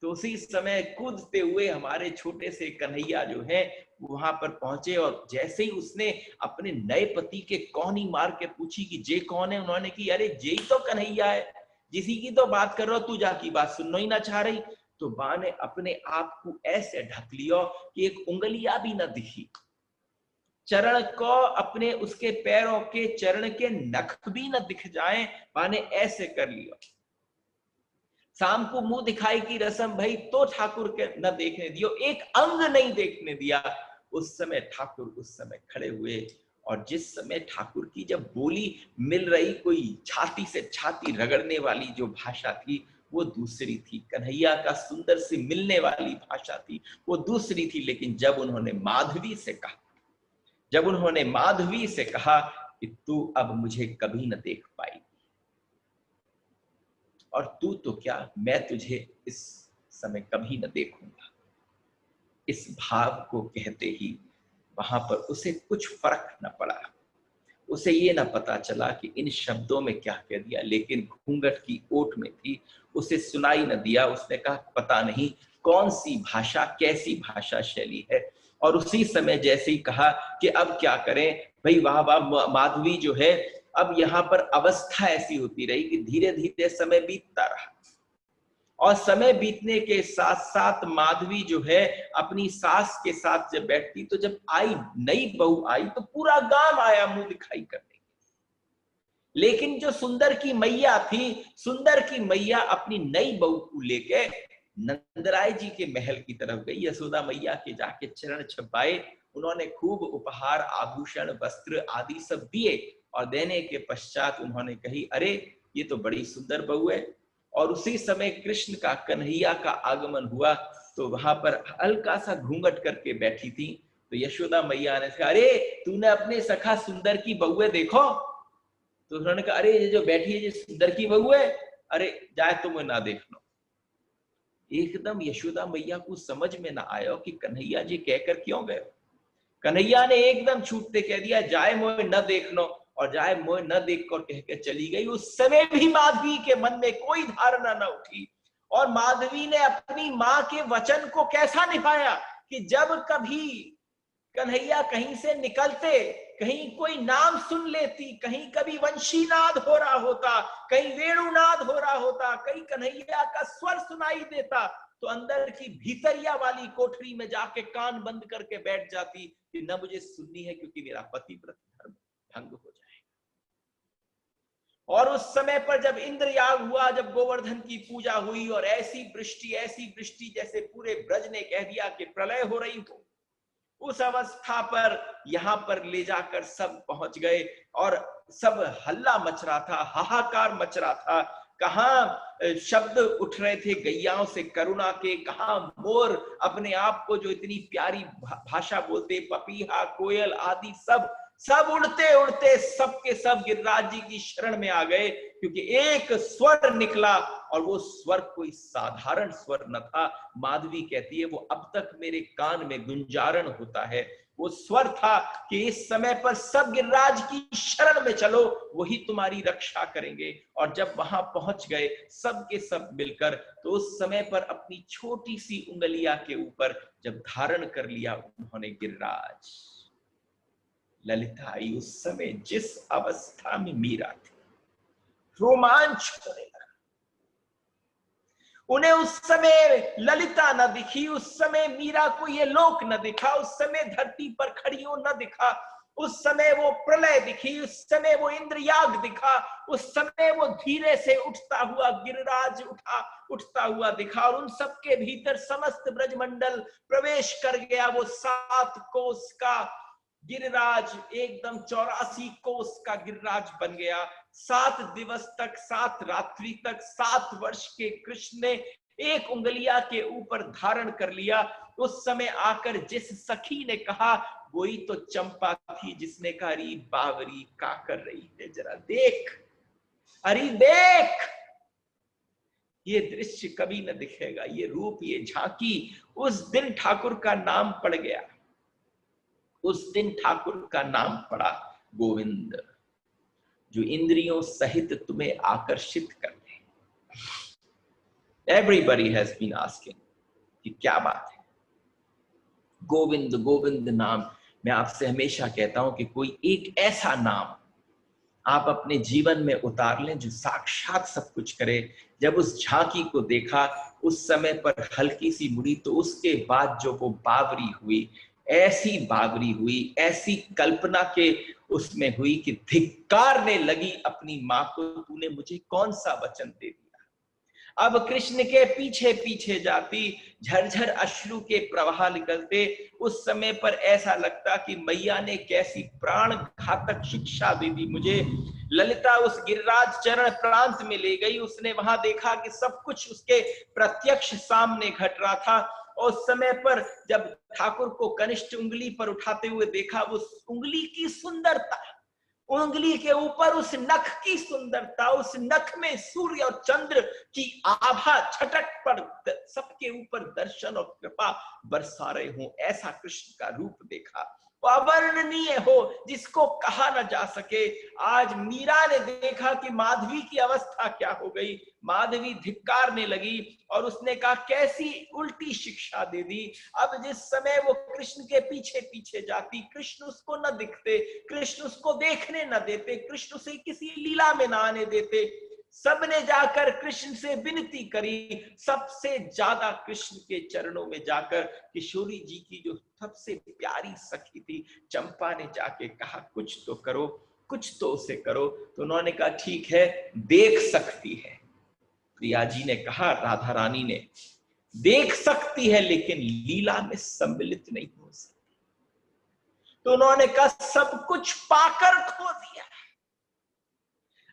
तो उसी समय कूदते हुए हमारे छोटे से कन्हैया जो है वहां पर पहुंचे, और जैसे ही उसने अपने नए पति के कौनी मार के पूछी कि जे कौन है, उन्होंने की, अरे जे ही तो कन्हैया है, जिसी की तो बात कर रहा हो, तू जाकी बात सुनना ही ना चाह रही। तो बा ने अपने आप को ऐसे ढक लिया कि एक उंगलियां भी न दिखी, चरण को अपने उसके पैरों के चरण के नख भी न दिख जाए, बा ने ऐसे कर लिया। शाम को मुंह दिखाई की रस्म भई तो ठाकुर के न देखने दियो, एक अंग नहीं देखने दिया। उस समय ठाकुर उस समय खड़े हुए, और जिस समय ठाकुर की जब बोली मिल रही, कोई छाती से छाती रगड़ने वाली जो भाषा थी वो दूसरी थी, कन्हैया का सुंदर से मिलने वाली भाषा थी वो दूसरी थी। लेकिन जब उन्होंने माधवी से कहा, जब उन्होंने माधवी से कहा कि तू अब मुझे कभी न देख पाई, और तू तो क्या, मैं तुझे इस समय कभी न देखूंगा, इस भाव को कहते ही वहां पर उसे कुछ फर्क न पड़ा। उसे ये ना पता चला कि इन शब्दों में क्या कह दिया, लेकिन घूंघट की ओट में थी, उसे सुनाई न दिया। उसने कहा पता नहीं कौन सी भाषा, कैसी भाषा शैली है। और उसी समय जैसे ही कहा कि अब क्या करें भाई, वाह वाह माधवी जो है, अब यहाँ पर अवस्था ऐसी होती रही कि धीरे धीरे समय बीतता रहा, और समय बीतने के साथ साथ माधवी जो है अपनी सास के साथ जब बैठती, तो जब आई नई बहू आई तो पूरा गांव आया मुंह दिखाई करने। लेकिन जो सुंदर की मैया थी, सुंदर की मैया अपनी नई बहू को लेके नंदराय जी के महल की तरफ गई। यशोदा मैया के जाके चरण छपाए, उन्होंने खूब उपहार आभूषण वस्त्र आदि सब दिए, और देने के पश्चात उन्होंने कही, अरे ये तो बड़ी सुंदर बहू है। और उसी समय कृष्ण का, कन्हैया का आगमन हुआ, तो वहां पर हल्का सा घूंघट करके बैठी थी। तो यशोदा मैया ने कहा, अरे तूने अपने सखा सुंदर की बहुए देखो। तो उन्होंने कहा, अरे ये जो बैठी है ये सुंदर की बहू है, अरे जाए तुम ना देख लो। एकदम यशोदा मैया को समझ में ना आया कि कन्हैया जी कहकर क्यों गए। कन्हैया ने एकदम छूटते कह दिया, जाए मोए न देखनो, और जाए मोए न देख कर कह के चली गई। उस समय भी माधवी के मन में कोई धारणा न उठी, और माधवी ने अपनी मां के वचन को कैसा निभाया कि जब कभी कन्हैया कहीं से निकलते, कहीं कोई नाम सुन लेती, कहीं कभी वंशीनाद हो रहा होता, कहीं वेणुनाद हो रहा होता, कहीं कन्हैया का स्वर सुनाई देता, तो अंदर की भीतरिया वाली कोठरी में जाके कान बंद करके बैठ जाती कि न मुझे सुननी है, क्योंकि मेरा पतिव्रत धर्म भंग हो जाए। और उस समय पर जब इंद्र याग हुआ, जब गोवर्धन की पूजा हुई, और ऐसी वृष्टि जैसे पूरे ब्रज ने कह दिया कि प्रलय हो रही हो, उस अवस्था पर यहां पर ले जाकर सब पहुंच गए, और सब हल्ला मच रहा था, हाहाकार मच रहा था। कहां शब्द उठ रहे थे गैयाओं से करुणा के, कहां मोर अपने आप को जो इतनी प्यारी भाषा बोलते, पपीहा कोयल आदि सब उड़ते उड़ते सबके सब गिरिराज जी की शरण में आ गए, क्योंकि एक स्वर निकला, और वो स्वर कोई साधारण स्वर न था। माधवी कहती है, वो अब तक मेरे कान में गुंजारण होता है। वो स्वर था कि इस समय पर सब गिरिराज की शरण में चलो, वही तुम्हारी रक्षा करेंगे। और जब वहां पहुंच गए सब के सब मिलकर, तो उस समय पर अपनी छोटी सी उंगलिया के ऊपर जब धारण कर लिया उन्होंने गिरिराज, ललिता आई। उस समय जिस अवस्था में मीरा थी, रोमांच होने लगा। उन्हें उस समय ललिता न दिखी, उस समय मीरा को ये लोक न दिखा, उस समय धरती पर खड़ियों न दिखा, उस समय वो प्रलय दिखी, उस समय वो इंद्रयाग दिखा, उस समय वो धीरे से उठता हुआ गिरिराज उठता हुआ दिखा, और उन सबके भीतर समस्त ब्रजमंडल प्रवेश कर गया। वो 7 कोस का गिरिराज एकदम 84 कोस का गिरिराज बन गया। 7 दिवस तक, 7 रात्रि तक, 7 वर्ष के कृष्ण ने एक उंगलिया के ऊपर धारण कर लिया। उस समय आकर जिस सखी ने कहा, वही तो चंपा थी जिसने कहा, अरे बावरी क्या कर रही है, जरा देख, अरे देख। ये दृश्य कभी न दिखेगा, ये रूप, ये झांकी। उस दिन ठाकुर का नाम पड़ गया, उस दिन ठाकुर का नाम पड़ा गोविंद, जो इंद्रियों सहित तुम्हें आकर्षित कर दे। Everybody has been asking कि क्या बात है, गोविंद गोविंद नाम। मैं आपसे हमेशा कहता हूं कि कोई एक ऐसा नाम आप अपने जीवन में उतार लें जो साक्षात सब कुछ करे। जब उस झांकी को देखा, उस समय पर हल्की सी मुड़ी, तो उसके बाद जो वो बावरी हुई, ऐसी बावरी हुई, ऐसी कल्पना के उसमें हुई कि धिक्कारने लगी अपनी मां को, तूने मुझे कौन सा वचन दे दिया। अब कृष्ण के पीछे पीछे जाती, झरझर अश्रु के प्रवाह निकलते। उस समय पर ऐसा लगता कि मैया ने कैसी प्राण घातक शिक्षा दे दी मुझे। ललिता उस गिरिराज चरण प्रांत में ले गई, उसने वहां देखा कि सब कुछ उसके प्रत्यक्ष सामने घट रहा था। और उस समय पर जब ठाकुर को कनिष्ठ उंगली पर उठाते हुए देखा, वो उंगली की सुंदरता, उंगली के ऊपर उस नख की सुंदरता, उस नख में सूर्य और चंद्र की आभा छटक पर सबके ऊपर दर्शन और कृपा बरसा रहे हो, ऐसा कृष्ण का रूप देखा, अवर्णनीय हो, जिसको कहा न जा सके। आज मीरा ने देखा कि माधवी की अवस्था क्या हो गई। माधवी धिक्कारने लगी और उसने कहा, कैसी उल्टी शिक्षा दे दी। अब जिस समय वो कृष्ण के पीछे पीछे जाती, कृष्ण उसको न दिखते, कृष्ण उसको देखने न देते, कृष्ण उसे किसी लीला में न आने देते। सबने जाकर कृष्ण से विनती करी, सबसे ज्यादा कृष्ण के चरणों में जाकर किशोरी जी की जो सबसे प्यारी सखी थी चंपा ने जाके कहा, कुछ तो करो, कुछ तो उसे करो। तो उन्होंने कहा, ठीक है, देख सकती है। प्रिया जी ने कहा, राधा रानी ने, देख सकती है लेकिन लीला में सम्मिलित नहीं हो सकती। तो उन्होंने कहा, सब कुछ पाकर खो दिया।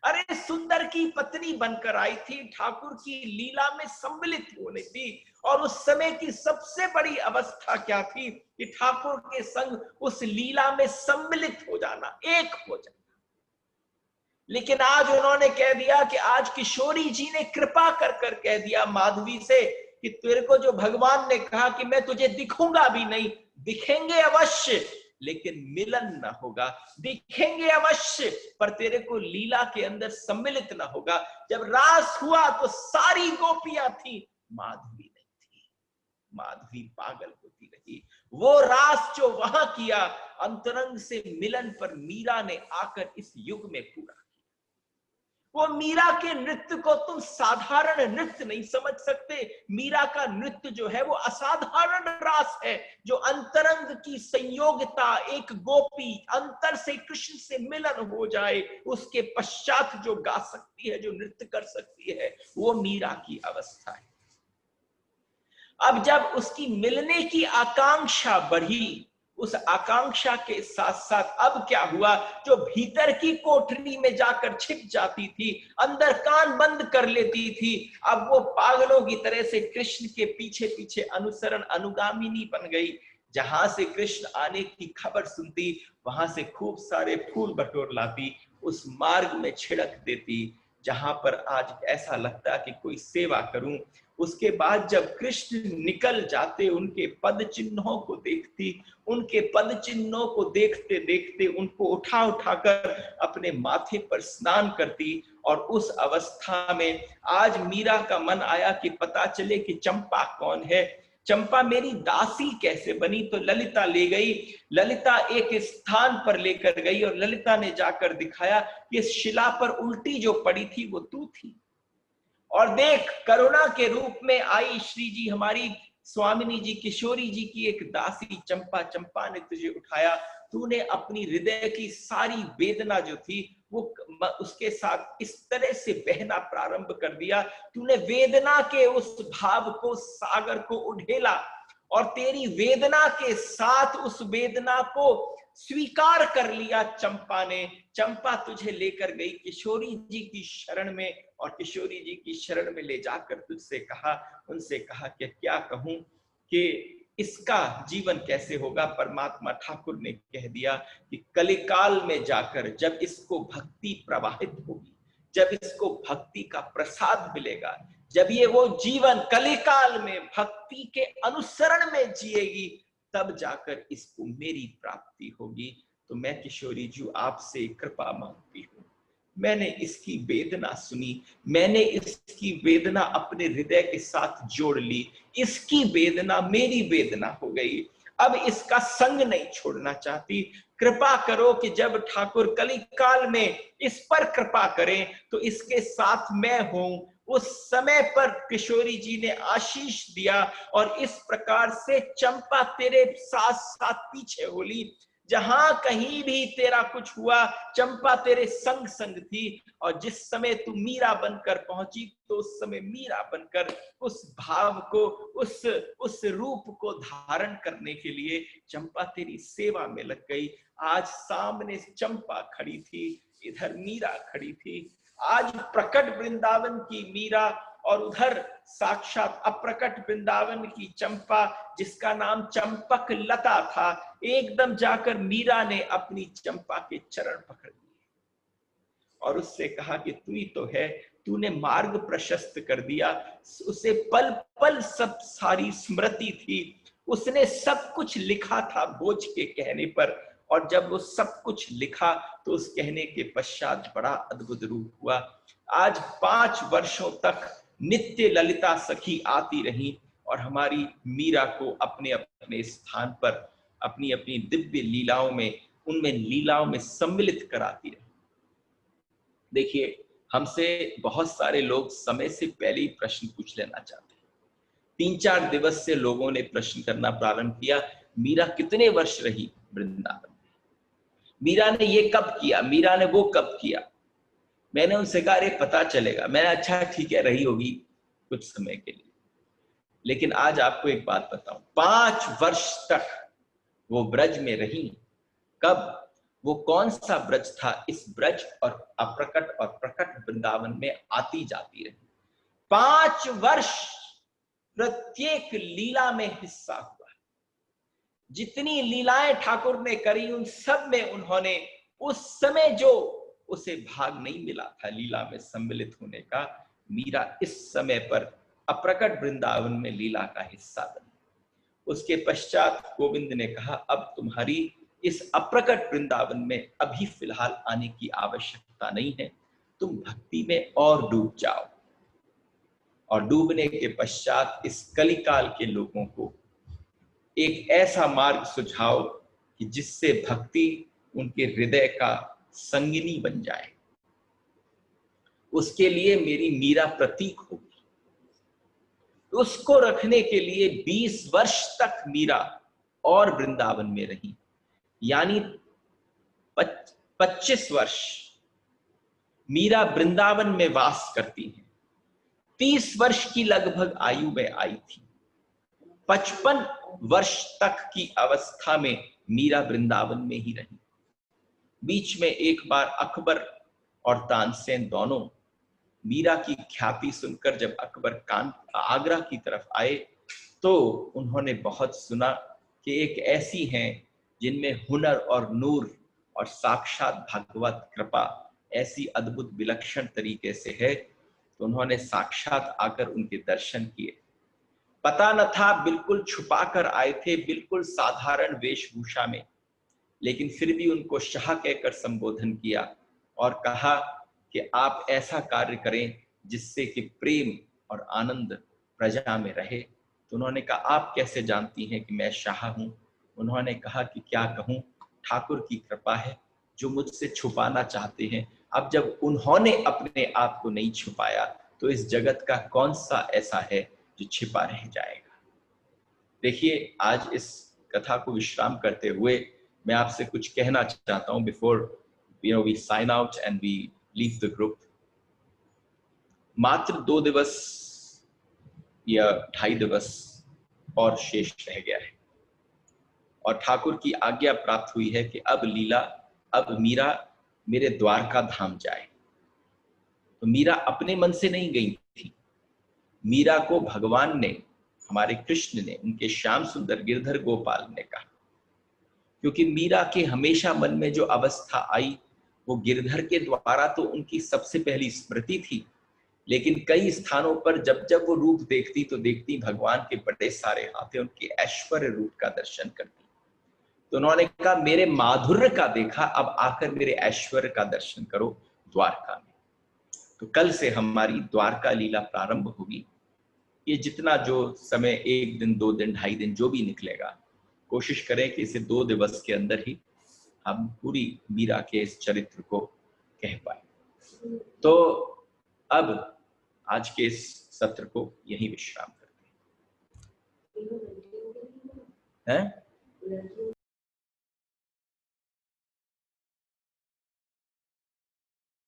अरे सुंदर की पत्नी बनकर आई थी, ठाकुर की लीला में सम्मिलित होने थी, और उस समय की सबसे बड़ी अवस्था क्या थी कि ठाकुर के संग उस लीला में सम्मिलित हो जाना, एक हो जाना। लेकिन आज उन्होंने कह दिया कि आज किशोरी जी ने कृपा कर कर कह दिया माधवी से कि तेरे को जो भगवान ने कहा कि मैं तुझे दिखूंगा भी नहीं, दिखेंगे अवश्य लेकिन मिलन न होगा, दिखेंगे अवश्य पर तेरे को लीला के अंदर सम्मिलित न होगा। जब रास हुआ तो सारी गोपियां थी, माधवी नहीं थी। माधवी पागल होती रही। वो रास जो वहां किया, अंतरंग से मिलन पर मीरा ने आकर इस युग में पूरा। वो मीरा के नृत्य को तुम साधारण नृत्य नहीं समझ सकते। मीरा का नृत्य जो है वो असाधारण रास है, जो अंतरंग की संयोगिता, एक गोपी अंतर से कृष्ण से मिलन हो जाए, उसके पश्चात जो गा सकती है, जो नृत्य कर सकती है, वो मीरा की अवस्था है। अब जब उसकी मिलने की आकांक्षा बढ़ी, उस आकांक्षा के साथ साथ अब क्या हुआ, जो भीतर की कोठरी में जाकर छिप जाती थी, अंदर कान बंद कर लेती थी, अब वो पागलों की तरह से कृष्ण के पीछे पीछे अनुसरण अनुगामिनी बन गई। जहां से कृष्ण आने की खबर सुनती, वहां से खूब सारे फूल बटोर लाती, उस मार्ग में छिड़क देती जहां पर आज ऐसा लगता कि कोई सेवा करूं। उसके बाद जब कृष्ण निकल जाते, उनके पद चिन्हों को देखती, उनके पद चिन्हों को देखते देखते उनको उठा उठाकर अपने माथे पर स्नान करती। और उस अवस्था में आज मीरा का मन आया कि पता चले कि चंपा कौन है, चंपा मेरी दासी कैसे बनी। तो ललिता ले गई, ललिता एक स्थान पर लेकर गई और ललिता ने जाकर दिखाया कि इस शिला पर उल्टी जो पड़ी थी वो तू थी। और देख, करुणा के रूप में आई श्री जी, हमारी स्वामिनी जी, किशोरी जी की एक दासी चंपा, चंपा ने तुझे उठाया, तूने अपनी हृदय की सारी वेदना जो थी वो उसके साथ इस तरह से बहना प्रारंभ कर दिया। तूने वेदना के उस भाव को, सागर को उड़ेला और तेरी वेदना के साथ उस वेदना को स्वीकार कर लिया चंपा ने। चंपा तुझे लेकर गई किशोरी जी की शरण में, और किशोरी जी की शरण में ले जाकर तुझसे कहा, उनसे कहा कि क्या कहूं कि इसका जीवन कैसे होगा। परमात्मा ठाकुर ने कह दिया कि कलिकाल में जाकर जब इसको भक्ति प्रवाहित होगी, जब इसको भक्ति का प्रसाद मिलेगा, जब ये वो जीवन कलिकाल में भक्ति के अनुसरण में जिएगी, तब जाकर इसको मेरी प्राप्ति होगी। तो मैं किशोरी जी आपसे कृपा मांगती हूँ। मैंने इसकी वेदना सुनी, मैंने इसकी वेदना अपने हृदय के साथ जोड़ ली, इसकी वेदना मेरी वेदना हो गई। अब इसका संग नहीं छोड़ना चाहती। कृपा करो कि जब ठाकुर कलिकाल में इस पर कृपा करें तो इसके साथ मैं हूं। उस समय पर किशोरी जी ने आशीष दिया और इस प्रकार से चंपा तेरे साथ साथ पीछे होली। जहां कहीं भी तेरा कुछ हुआ, चंपा तेरे संग संग थी। और जिस समय तू मीरा बनकर पहुंची, तो उस समय मीरा बनकर उस भाव को, उस रूप को धारण करने के लिए चंपा तेरी सेवा में लग गई। आज सामने चंपा खड़ी थी, इधर मीरा खड़ी थी। आज प्रकट वृंदावन की मीरा और उधर साक्षात अप्रकट वृंदावन की चंपा, जिसका नाम चंपक लता था। एकदम जाकर मीरा ने अपनी चंपा के चरण पकड़ लिए और उससे कहा कि तू ही तो है, तूने मार्ग प्रशस्त कर दिया। उसे पल पल सब सारी स्मृति थी, उसने सब कुछ लिखा था बोझ के कहने पर, और जब वो सब कुछ लिखा तो उस कहने के पश्चात बड़ा अद्भुत रूप हुआ। आज 5 वर्षों तक नित्य ललिता सखी आती रही और हमारी मीरा को अपने अपने स्थान पर अपनी अपनी दिव्य लीलाओं में, उनमें लीलाओं में सम्मिलित कराती रही। देखिए, हमसे बहुत सारे लोग समय से पहले ही प्रश्न पूछ लेना चाहते हैं। 3-4 दिवस से लोगों ने प्रश्न करना प्रारंभ किया, मीरा कितने वर्ष रही वृंदावन में, मीरा ने ये कब किया, मीरा ने वो कब किया। मैंने उनसे कहा, अरे पता चलेगा। मैंने अच्छा ठीक है, रही होगी कुछ समय के लिए। लेकिन आज आपको एक बात बताऊं, 5 वर्ष तक वो ब्रज में रही। कब? वो कौन सा ब्रज था? इस ब्रज और अप्रकट और प्रकट वृंदावन में आती जाती रही। 5 वर्ष प्रत्येक लीला में हिस्सा हुआ। जितनी लीलाएं ठाकुर ने करी, उन सब में उन्होंने उस समय जो उसे भाग नहीं मिला था लीला में सम्मिलित होने का, मीरा इस समय पर अप्रकट वृंदावन में लीला का हिस्सा बनी। उसके पश्चात गोविंद ने कहा, अब तुम्हारी इस अप्रकट वृंदावन में अभी फिलहाल आने की आवश्यकता नहीं है, तुम भक्ति में और डूब जाओ। और डूबने के पश्चात इस कलिकाल के लोगों को एक ऐसा मार्ग सुझाओ कि जिससे भक्ति उनके हृदय का संगिनी बन जाए। उसके लिए मेरी मीरा प्रतीक होगी। उसको रखने के लिए 20 वर्ष तक मीरा और वृंदावन में रही, यानी 25 वर्ष मीरा वृंदावन में वास करती हैं। 30 वर्ष की लगभग आयु में आई थी। 55 वर्ष तक की अवस्था में मीरा वृंदावन में ही रही। बीच में एक बार अकबर और तानसेन दोनों मीरा की ख्याति सुनकर जब अकबर आगरा की तरफ आए, तो उन्होंने बहुत सुना कि एक ऐसी हैं जिनमें हुनर और नूर और साक्षात भगवत कृपा ऐसी अद्भुत विलक्षण तरीके से है। तो उन्होंने साक्षात आकर उनके दर्शन किए। पता न था, बिल्कुल छुपा कर आए थे, बिल्कुल साधारण वेशभूषा में, लेकिन फिर भी उनको शाह कहकर संबोधन किया और कहा कि आप ऐसा कार्य करें जिससे कि प्रेम और आनंद प्रजा में रहे। तो उन्होंने कहा, आप कैसे जानती हैं कि मैं शाह हूं? उन्होंने कहा कि क्या कहूं, ठाकुर की कृपा है जो मुझसे छुपाना चाहते हैं। अब जब उन्होंने अपने आप को नहीं छुपाया, तो इस जगत का कौन सा ऐसा है जो छिपा रह जाएगा। देखिए, आज इस कथा को विश्राम करते हुए मैं आपसे कुछ कहना चाहता हूं before we sign out and we leave the group. मात्र 2 दिवस या 2.5 दिवस और शेष रह गया है। और ठाकुर की आज्ञा प्राप्त हुई है कि अब मीरा मेरे द्वारका धाम जाए। तो मीरा अपने मन से नहीं गई थी, मीरा को भगवान ने, हमारे कृष्ण ने, उनके श्याम सुंदर गिरधर गोपाल ने कहा, क्योंकि मीरा के हमेशा मन में जो अवस्था आई वो गिरधर के द्वारा तो उनकी सबसे पहली स्मृति थी, लेकिन कई स्थानों पर जब जब वो रूप देखती तो देखती भगवान के बड़े सारे हाथ हैं, उनके ऐश्वर्य रूप का दर्शन करती। तो उन्होंने कहा मेरे माधुर्य का देखा, अब आकर मेरे ऐश्वर्य का दर्शन करो द्वारका में। तो कल से हमारी द्वारका लीला प्रारंभ होगी। ये जितना जो समय, 1 दिन 2 दिन 2.5 दिन जो भी निकलेगा, कोशिश करें कि इसे 2 दिवस के अंदर ही हम पूरी मीरा के इस चरित्र को कह पाए। तो अब आज के इस सत्र को यहीं विश्राम करते हैं।